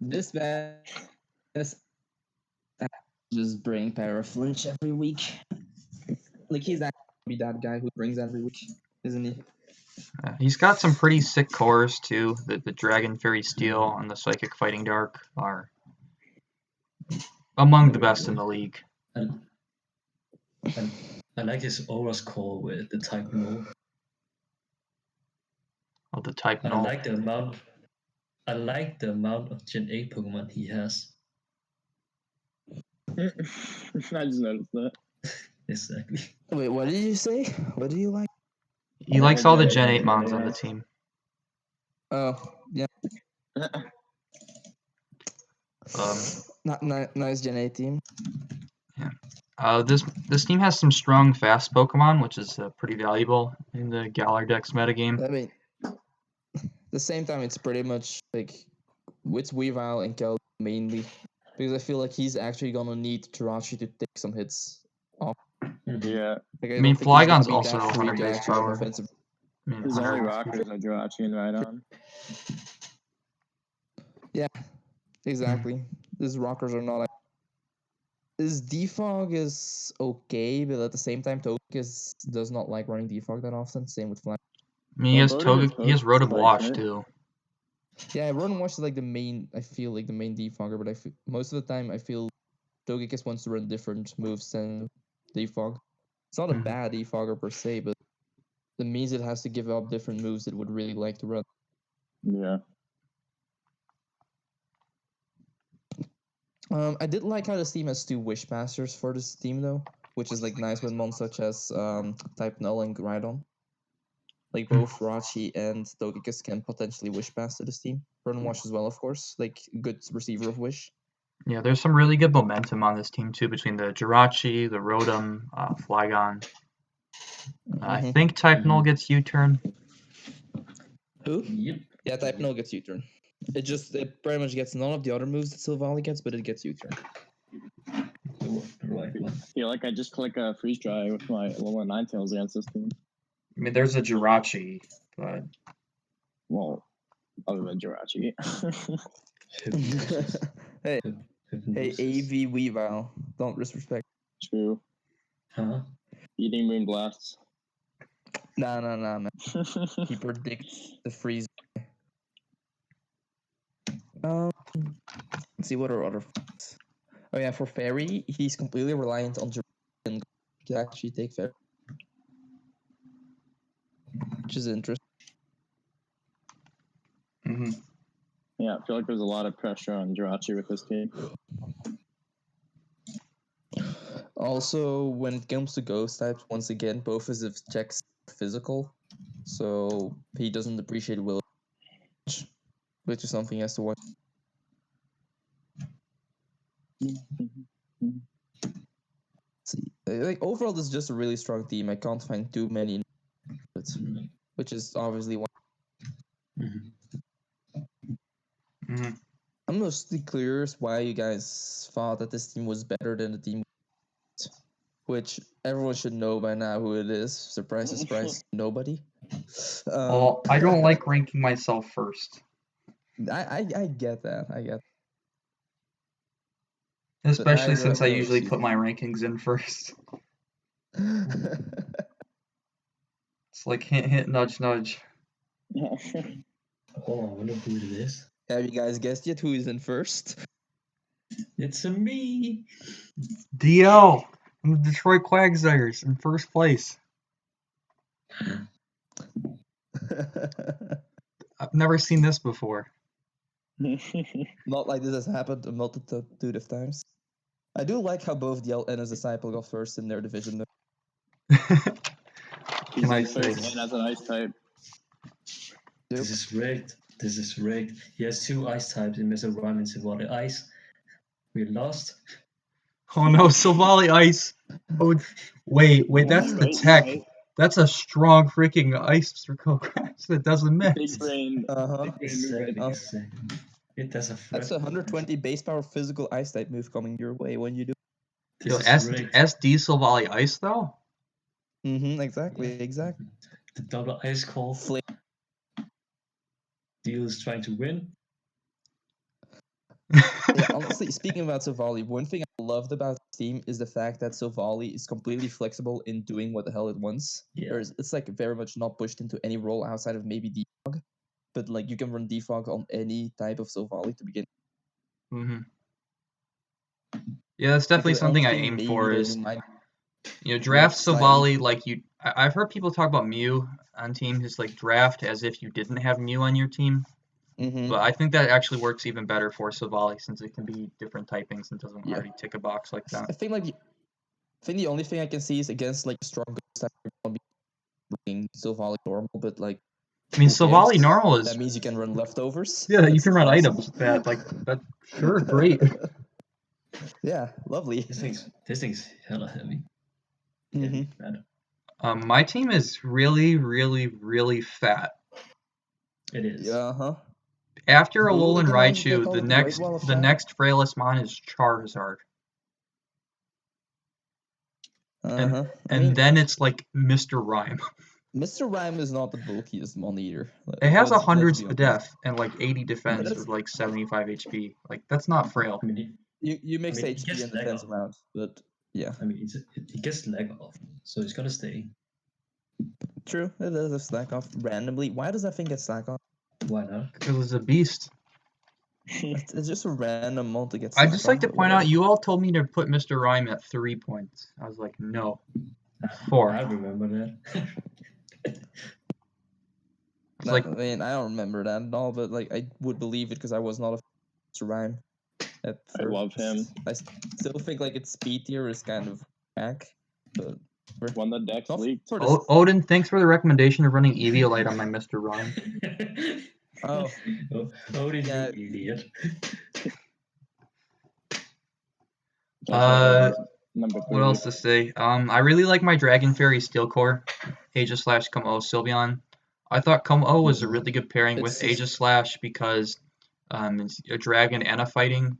This man is just bring Paraflinch every week. Like he's actually that guy who brings every week, isn't he? He's got some pretty sick cores too. The Dragon Fairy Steel and the Psychic Fighting Dark are among the best in the league. And I like his Aura's core with the type null. Oh, the type And null. I like the amount of Gen 8 Pokemon he has. I just noticed that. Exactly. Wait, what did you say? What do you like? He likes all the Gen 8 mons on the team. Oh, yeah. Nice Gen 8 team. Yeah. This team has some strong fast Pokemon, which is pretty valuable in the Galar Dex metagame. I mean, the same time, it's pretty much like with Weavile and Kel mainly, because I feel like he's actually gonna need Jirachi to take some hits off. Yeah. Like, I mean, don't think he's gonna Flygon's be also that free 100 to base actually run power. offensive. His only rockers are Jirachi and Rhydon. Yeah, exactly. His rockers are not. His defog is okay, but at the same time, Togekiss does not like running defog that often. Same with Fly. I mean, he has Rotom Wash too. Yeah, Rotom Wash is like the main. I feel like the main defogger, but most of the time I feel Togekiss wants to run different moves than defog. It's not a bad defogger per se, but it means it has to give up different moves it would really like to run. Yeah. I did like how this team has 2 Wish Passers for this team though, which is like nice with mons such as Type Null and Rhydon. Like both Rachi and Togekiss can potentially Wish Pass to this team. Run Wash as well, of course. Like good receiver of Wish. Yeah, there's some really good momentum on this team too between the Jirachi, the Rotom, Flygon. I think Type Null gets U-turn. Who? Yep. Yeah, Type Null gets U-turn. It pretty much gets none of the other moves that Silvally gets, but it gets U-turn. The right one. I feel like I just click a freeze dry with my Alola Ninetales against this team. I mean, there's a Jirachi, but Well, other than Jirachi. Hey, AV Weavile. Don't disrespect. True. Huh? Eating Moonblasts. Nah, man. He predicts the freeze. Let's see what are other. Oh yeah, for Fairy, he's completely reliant on Jirachi to actually take Fairy, which is interesting. Yeah, I feel like there's a lot of pressure on Jirachi with this team. Also, when it comes to Ghost types, once again, both of his checks are physical, so he doesn't appreciate will, which is something he has to watch. See, like overall, this is just a really strong team. I can't find too many, which is obviously one. I'm mostly curious why you guys thought that this team was better than the team, which everyone should know by now who it is. Surprise, surprise, nobody. Well, I don't like ranking myself first. I get that. I get. Especially since I usually put my rankings in first. It's like hint, hint, nudge, nudge. Oh, I wonder who it is. Have you guys guessed yet who is in first? It's me. DL from the Detroit Quagsires in first place. I've never seen this before. Not like this has happened a multitude of times. I do like how both Yell and his disciple got first in their division. Though. Can I He's say? first and as an ice type. This is rigged. This is rigged. He has 2 ice types in Mr. Rhyme and Savali Ice. We lost. Oh no, Silvally Ice. Oh, wait, that's the Right, tech. right. That's a strong freaking ice crash that doesn't miss. Big brain. Uh-huh. Big brain move right there. Exactly. It does a That's a 120 base power physical ice type move coming your way when you do. Yo, This is rigged. SD Silvally Ice though? Exactly. The double ice call. Deal is trying to win. Yeah, honestly, speaking about Savali, one thing I loved about the team is the fact that Savali is completely flexible in doing what the hell it wants. Yeah. It's like very much not pushed into any role outside of maybe defog, but like you can run defog on any type of Savali to begin. Mm-hmm. Yeah, that's definitely Like, the something I only thing aim maybe for that is, you might draft slightly- Silvally like you. I've heard people talk about Mew on teams, just like draft as if you didn't have Mew on your team. But I think that actually works even better for Silvally since it can be different typings and doesn't already tick a box like that. I think the only thing I can see is against like strong ghost type, you're gonna be bringing Silvally normal, but like I mean, who Silvally cares? normal is That means you can run leftovers. yeah, you That's can run awesome. items that sure great. Yeah, lovely. This thing's hella heavy. My team is really, really, really fat. It is. Yeah, After Alolan Hooligans, they Raichu, call the it the Great Wall of the Fat. next frailest mon is Charizard. And then it's like Mr. Rhyme. Mr. Rhyme is not the bulkiest mon either. It has Let's 100 be honest. def and like 80 defense that's- with like 75 HP. Like that's not frail. I mean, You mix I mean, it HP gets and lag defense off. around, but yeah. I mean, it gets lag off, so it's gonna stay. True, it does a slack off randomly. Why does that thing get slack off? Why not? Because it's a beast. It's just a random mon to get I'd slack just like off, to but point out, whatever. you all told me to put Mr. Rhyme at 3 points. I was like, no. 4. I remember that. It's like, I mean, I don't remember that at all, but like I would believe it because I was not a Mr. Rhyme at first. I love him. I still think like its speed tier is kind of whack, but When the deck's not leaked. for this. Odin, thanks for the recommendation of running Eviolite on my Mr. Rhyme. Oh, Odin, yeah. you idiot. Number 3. What else to say? I really like my Dragon Fairy Steel Core, Aegislash Como Sylveon. I thought Como was a really good pairing with It's- Aegislash because it's a dragon and a fighting,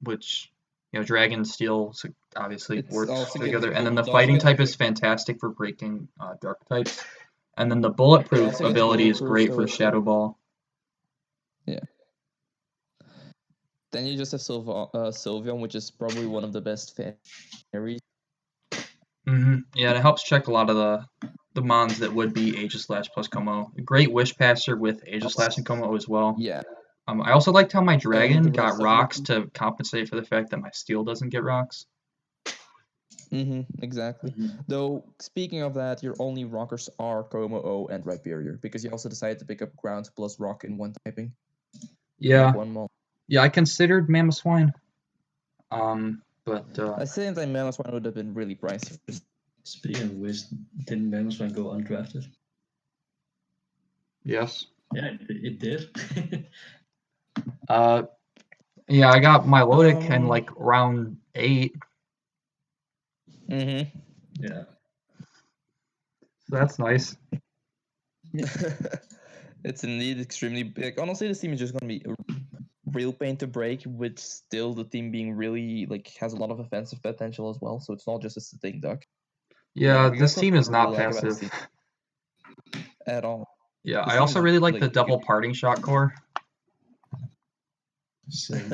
which dragon and steel obviously It's works also good together, to and then the also fighting get- type is fantastic for breaking dark types, and then the bulletproof also gets ability is bulletproof, great so for it's- Shadow Ball. Then you just have Sylveon, which is probably one of the best fairies. Yeah, and it helps check a lot of the mons that would be Aegislash plus Como. Great Wish Passer with Aegislash and Como as well. Yeah. I also liked how my dragon the got rest of rocks to compensate for the fact that my steel doesn't get rocks. Exactly. Though, speaking of that, your only rockers are Como and Rhyperior, because you also decided to pick up ground plus rock in one typing. Yeah, One mon. yeah, I considered Mamoswine. But I think that Mamoswine would have been really pricey. Speaking of which, didn't Mamoswine go undrafted? yes. Yeah, it did. Yeah, I got my Milotic in like round 8. Mm-hmm. Yeah. So that's nice. It's indeed extremely big. Honestly, this team is just going to be a real pain to break, with still the team being really, has a lot of offensive potential as well, so it's not just a sitting duck. Yeah, Like, this that's what team is I not really like about this passive. team at all. Yeah, This I team also is, really like the like, double parting shot core. Same.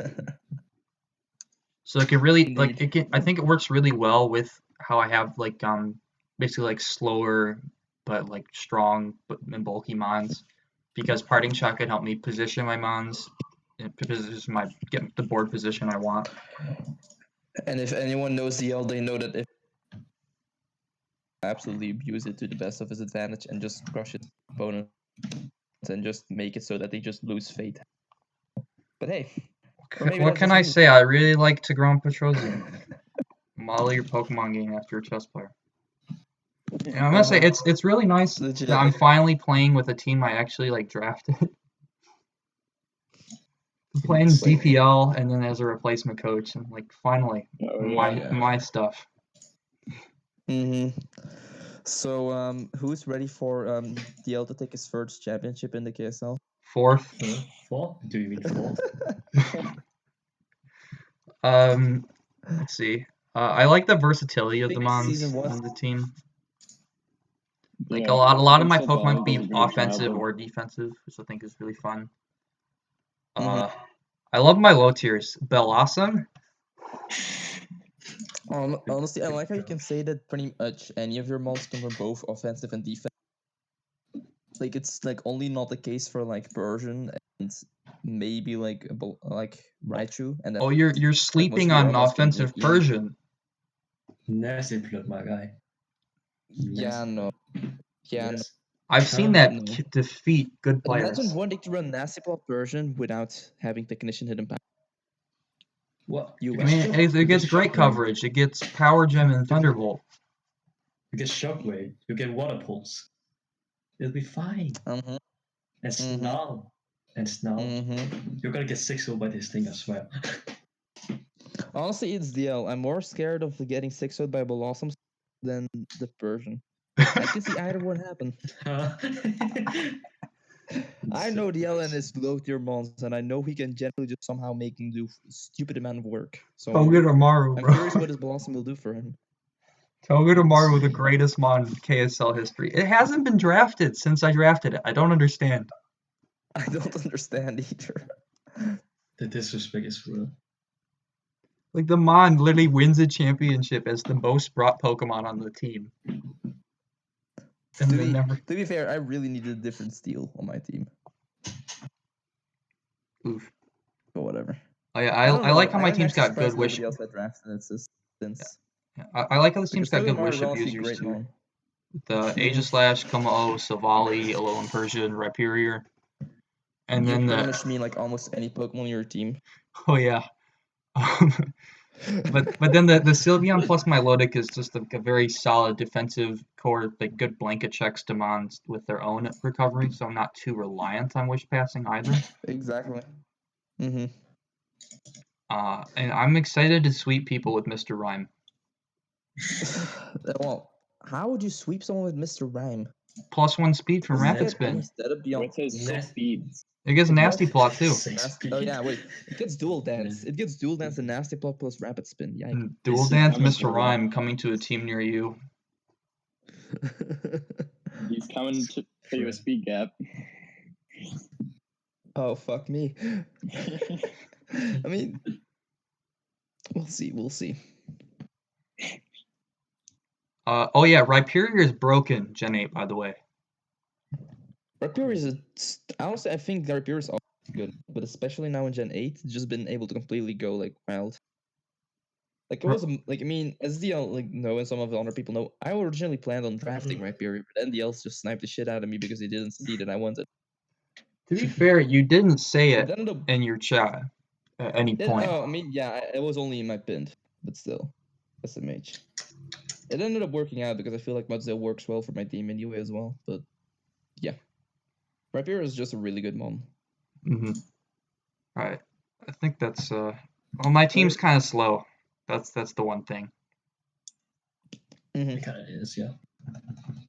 So it can really Indeed. I think it works really well with how I have basically slower but strong and bulky mons, because parting shot can help me position my mons and get the board position I want. And if anyone knows DL, they know that if absolutely abuse it to the best of his advantage and just crush his opponent and just make it so that they just lose fate. But hey, or maybe What that's can just I me. say? I really like Tigran Petrosian. Model your Pokemon game after a chess player. And I'm gonna say it's really nice Legit. that I'm finally playing with a team I actually like drafted. I'm playing DPL and then as a replacement coach, and like finally my stuff. So who's ready for DL to take his first championship in the KSL? Fourth. Fourth? Do you mean fourth? Let's see. I like the versatility of the Mons season one. on the team. Like Yeah, a lot of my Pixel Pokemon Ball be does a great job offensive of- or defensive, which I think is really fun. I love my low tiers. Bellossom. Honestly, I like how you can say that pretty much any of your mons can run both offensive and defense. Like it's like only not the case for like Persian and maybe like Raichu and then Oh, you're sleeping on offensive Persian. Nasty blood, my guy. Yeah, no. Yeah, Yes. I've seen that No. defeat good players. Imagine wanting to run Nasty Plot Persian without having Technician hidden power. What? You I mean, it gets great coverage. It gets Power Gem and Thunderbolt. You get Shockwave. You get Water Pulse. It'll be fine. And Snarl. And Snarl. You're gonna get 6-0 by this thing, I swear. Honestly, it's DL. I'm more scared of getting 6-0'd by Blossoms than the Persian. I can see either one happen. I know DL and his low tier mons, and I know he can generally just somehow make him do stupid amount of work. So Togedemaru, I'm bro. curious what his Blossom will do for him. Togedemaru with the greatest mon in KSL history. It hasn't been drafted since I drafted it. I don't understand. I don't understand either. The disrespect is real. Like the mon literally wins a championship as the most brought Pokemon on the team. And To be fair, I really needed a different steel on my team. Oof. But whatever. I like how my team's got good wish. Nobody else that drafted it since. I like how this team's got good wish Togedemaru is abusers great too. mon. The Aegislash, Como-O, Savali, Alolan Persian, Rhyperior. And You then pretty much mean like almost any Pokemon on your team. Oh yeah. But then the Sylveon plus Milotic is just a very solid defensive core, like good blanket checks to mons with their own recovery, so I'm not too reliant on wish passing either. Exactly. And I'm excited to sweep people with Mr. Rhyme. Well, how would you sweep someone with Mr. Rhyme? +1 speed from Rapid Spin. With his speeds. It gets Nasty Plot too. Oh yeah, wait. It gets Dual Dance. It gets Dual Dance and Nasty Plot plus Rapid Spin. Yikes. Dual Dance Mr. Rhyme coming to a team near you. He's coming to your speed gap. Oh, fuck me. I mean, we'll see. Oh yeah, Rhyperior is broken, Gen 8, by the way. Rhyperior is honestly, I think Rhyperior is also good, but especially now in Gen 8, it's just been able to completely go like wild. Like it was like, I mean, as DL like know and some of the other people know, I originally planned on drafting Rhyperior, but then DL just sniped the shit out of me because he didn't see that I wanted. To be fair, you didn't say it in your chat at any point. Oh, I mean, yeah, it was only in my pinned, but still, SMH. It ended up working out because I feel like Mudzil works well for my team anyway as well. But yeah, Rhyperior is just a really good mon. Alright, I think that's well, my team's kind of slow. That's the one thing. It kind of is, yeah.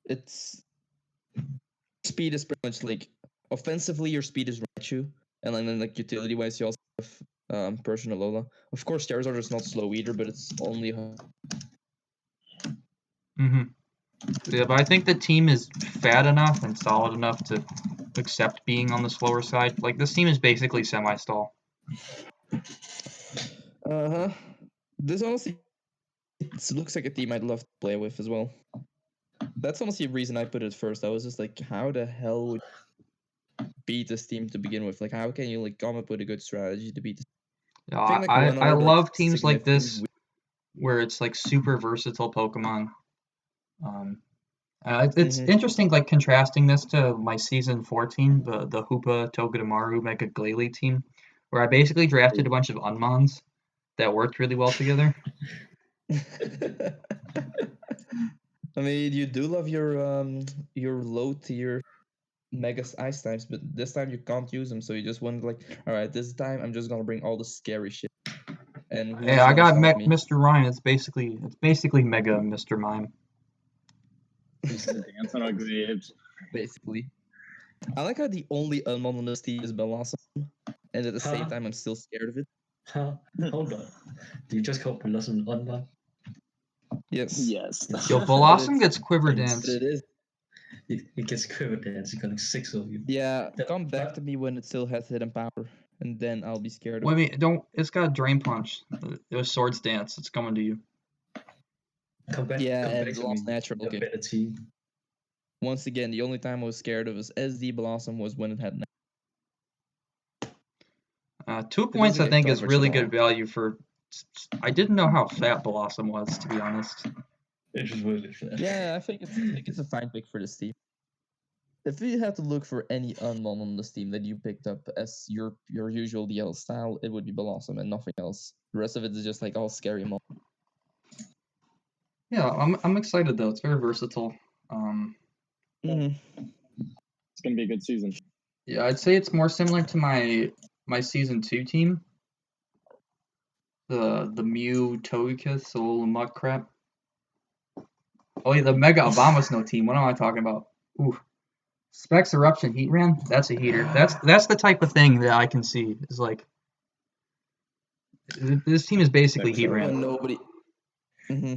It's speed is pretty much like offensively your speed is Raichu, and then like utility wise you also have Persian Alola. Of course, Charizard is not slow either, but it's only. Yeah, but I think the team is fat enough and solid enough to accept being on the slower side. Like this team is basically semi-stall. This honestly, it looks like a team I'd love to play with as well. That's honestly the reason I put it first. I was just like, how the hell would you beat this team to begin with? Like, how can you like come up with a good strategy to beat this? Yeah, I love teams like this where it's like super versatile Pokemon. It's interesting, like contrasting this to my season 14, the Hoopa Togedemaru Mega Glalie team, where I basically drafted a bunch of Unmons that worked really well together. I mean, you do love your low tier Mega Ice types, but this time you can't use them, so you just went like, all right, this time I'm just gonna bring all the scary shit. And who's Yeah, I gonna got stop me? Mr. Ryan. It's basically Mega Mr. Mime. Dance on ugly apes. Basically. I like how the only Unmon on this team is Blossom, and at the same time I'm still scared of it. Huh? Hold on. Do you just call Blossom Unmon? Yes. Yes. Yo, Blossom it's- gets Quiver But Dance. But it is. It gets Quiver Dance. You got like 6 of you. Yeah, Yeah, come back but- to me when it still has hidden power, and then I'll be scared of Wait, it. wait, don't. It's got Drain Punch. It was Swords Dance. It's coming to you. Come back, Yeah, come and back to Lost me. Natural, You're okay. a better team. Once again, the only time I was scared of his SD Blossom was when it had 2 points, doesn't I get think, is coverage really at good all. value for. I didn't know how fat Blossom was, to be honest. It's just really fast. Yeah, I think it's a fine pick for this team. If you had to look for any Unmon on this team that you picked up as your usual DL style, it would be Blossom and nothing else. The rest of it is just like all scary mon. Yeah, I'm excited though. It's very versatile. Mm-hmm. It's gonna be a good season. Yeah, I'd say it's more similar to my season 2 team. The Mew Togekiss Soul Muck crap. Oh yeah, the Mega Abomasnows team. What am I talking about? Ooh. Specs Eruption Heatran? That's a heater. That's the type of thing that I can see. Is like this team is basically Specs Heatran. When nobody. Mm-hmm.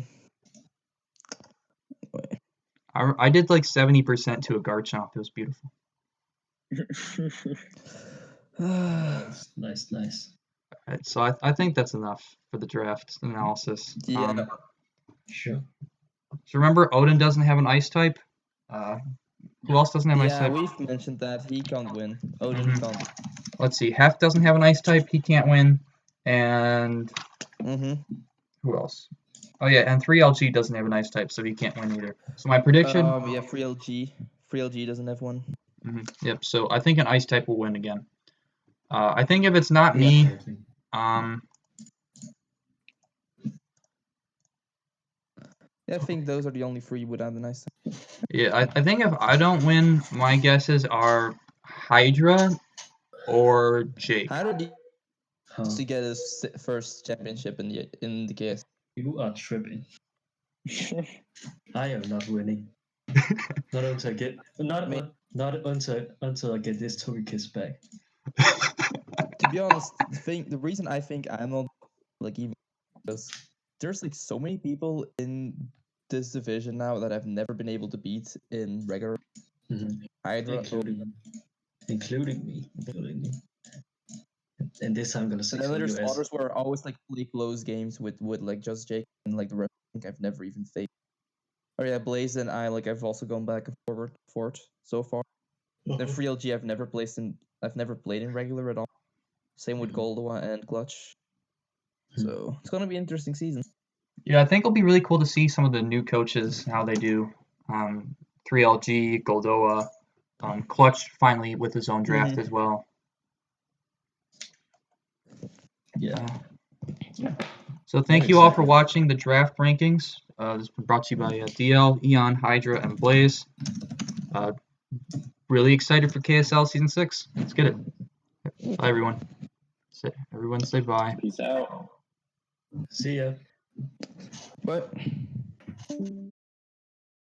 I did like 70% to a Garchomp. It was beautiful. Nice. Alright, so I think that's enough for the draft analysis. Yeah. Sure. So remember, Odin doesn't have an Ice type. Who else doesn't have an Ice Yeah, type? we've mentioned that he can't win. Odin Mhm. can't. Let's see. Hef doesn't have an Ice type. He can't win. And Mm-hmm. who else? Oh yeah, and 3LG doesn't have an Ice type, so he can't win either. So my prediction. Yeah, Free LG. Free LG doesn't have one. Yep. So I think an Ice type will win again. I think if it's not me, Yeah, I think those are the only three without an ice type. yeah, I think if I don't win, my guesses are Hydra or Jake. How did he to get his first championship in the KS? You are tripping. I am not winning. Not until I get not until I get this Togekiss back. To be honest, the reason I think I'm not like even because there's like so many people in this division now that I've never been able to beat in regular Hydra. Including me. And this I'm gonna say And then there's US. others where I always like play close games with like just Jake and like the rest. I think I've never even faced. Oh yeah, Blaze and I like I've also gone back and forth so far. The 3LG I've never played in regular at all. Same with Goldoa and Clutch. So it's gonna be an interesting season. Yeah, I think it'll be really cool to see some of the new coaches how they do. 3LG, Goldoa, Clutch finally with his own draft as well. Yeah. So thank you all for watching the draft rankings. This has been brought to you by DL, Eon, Hydra, and Blaze. Really excited for KSL Season 6. Let's get it. Bye, everyone. Everyone say bye. Peace out. See ya. But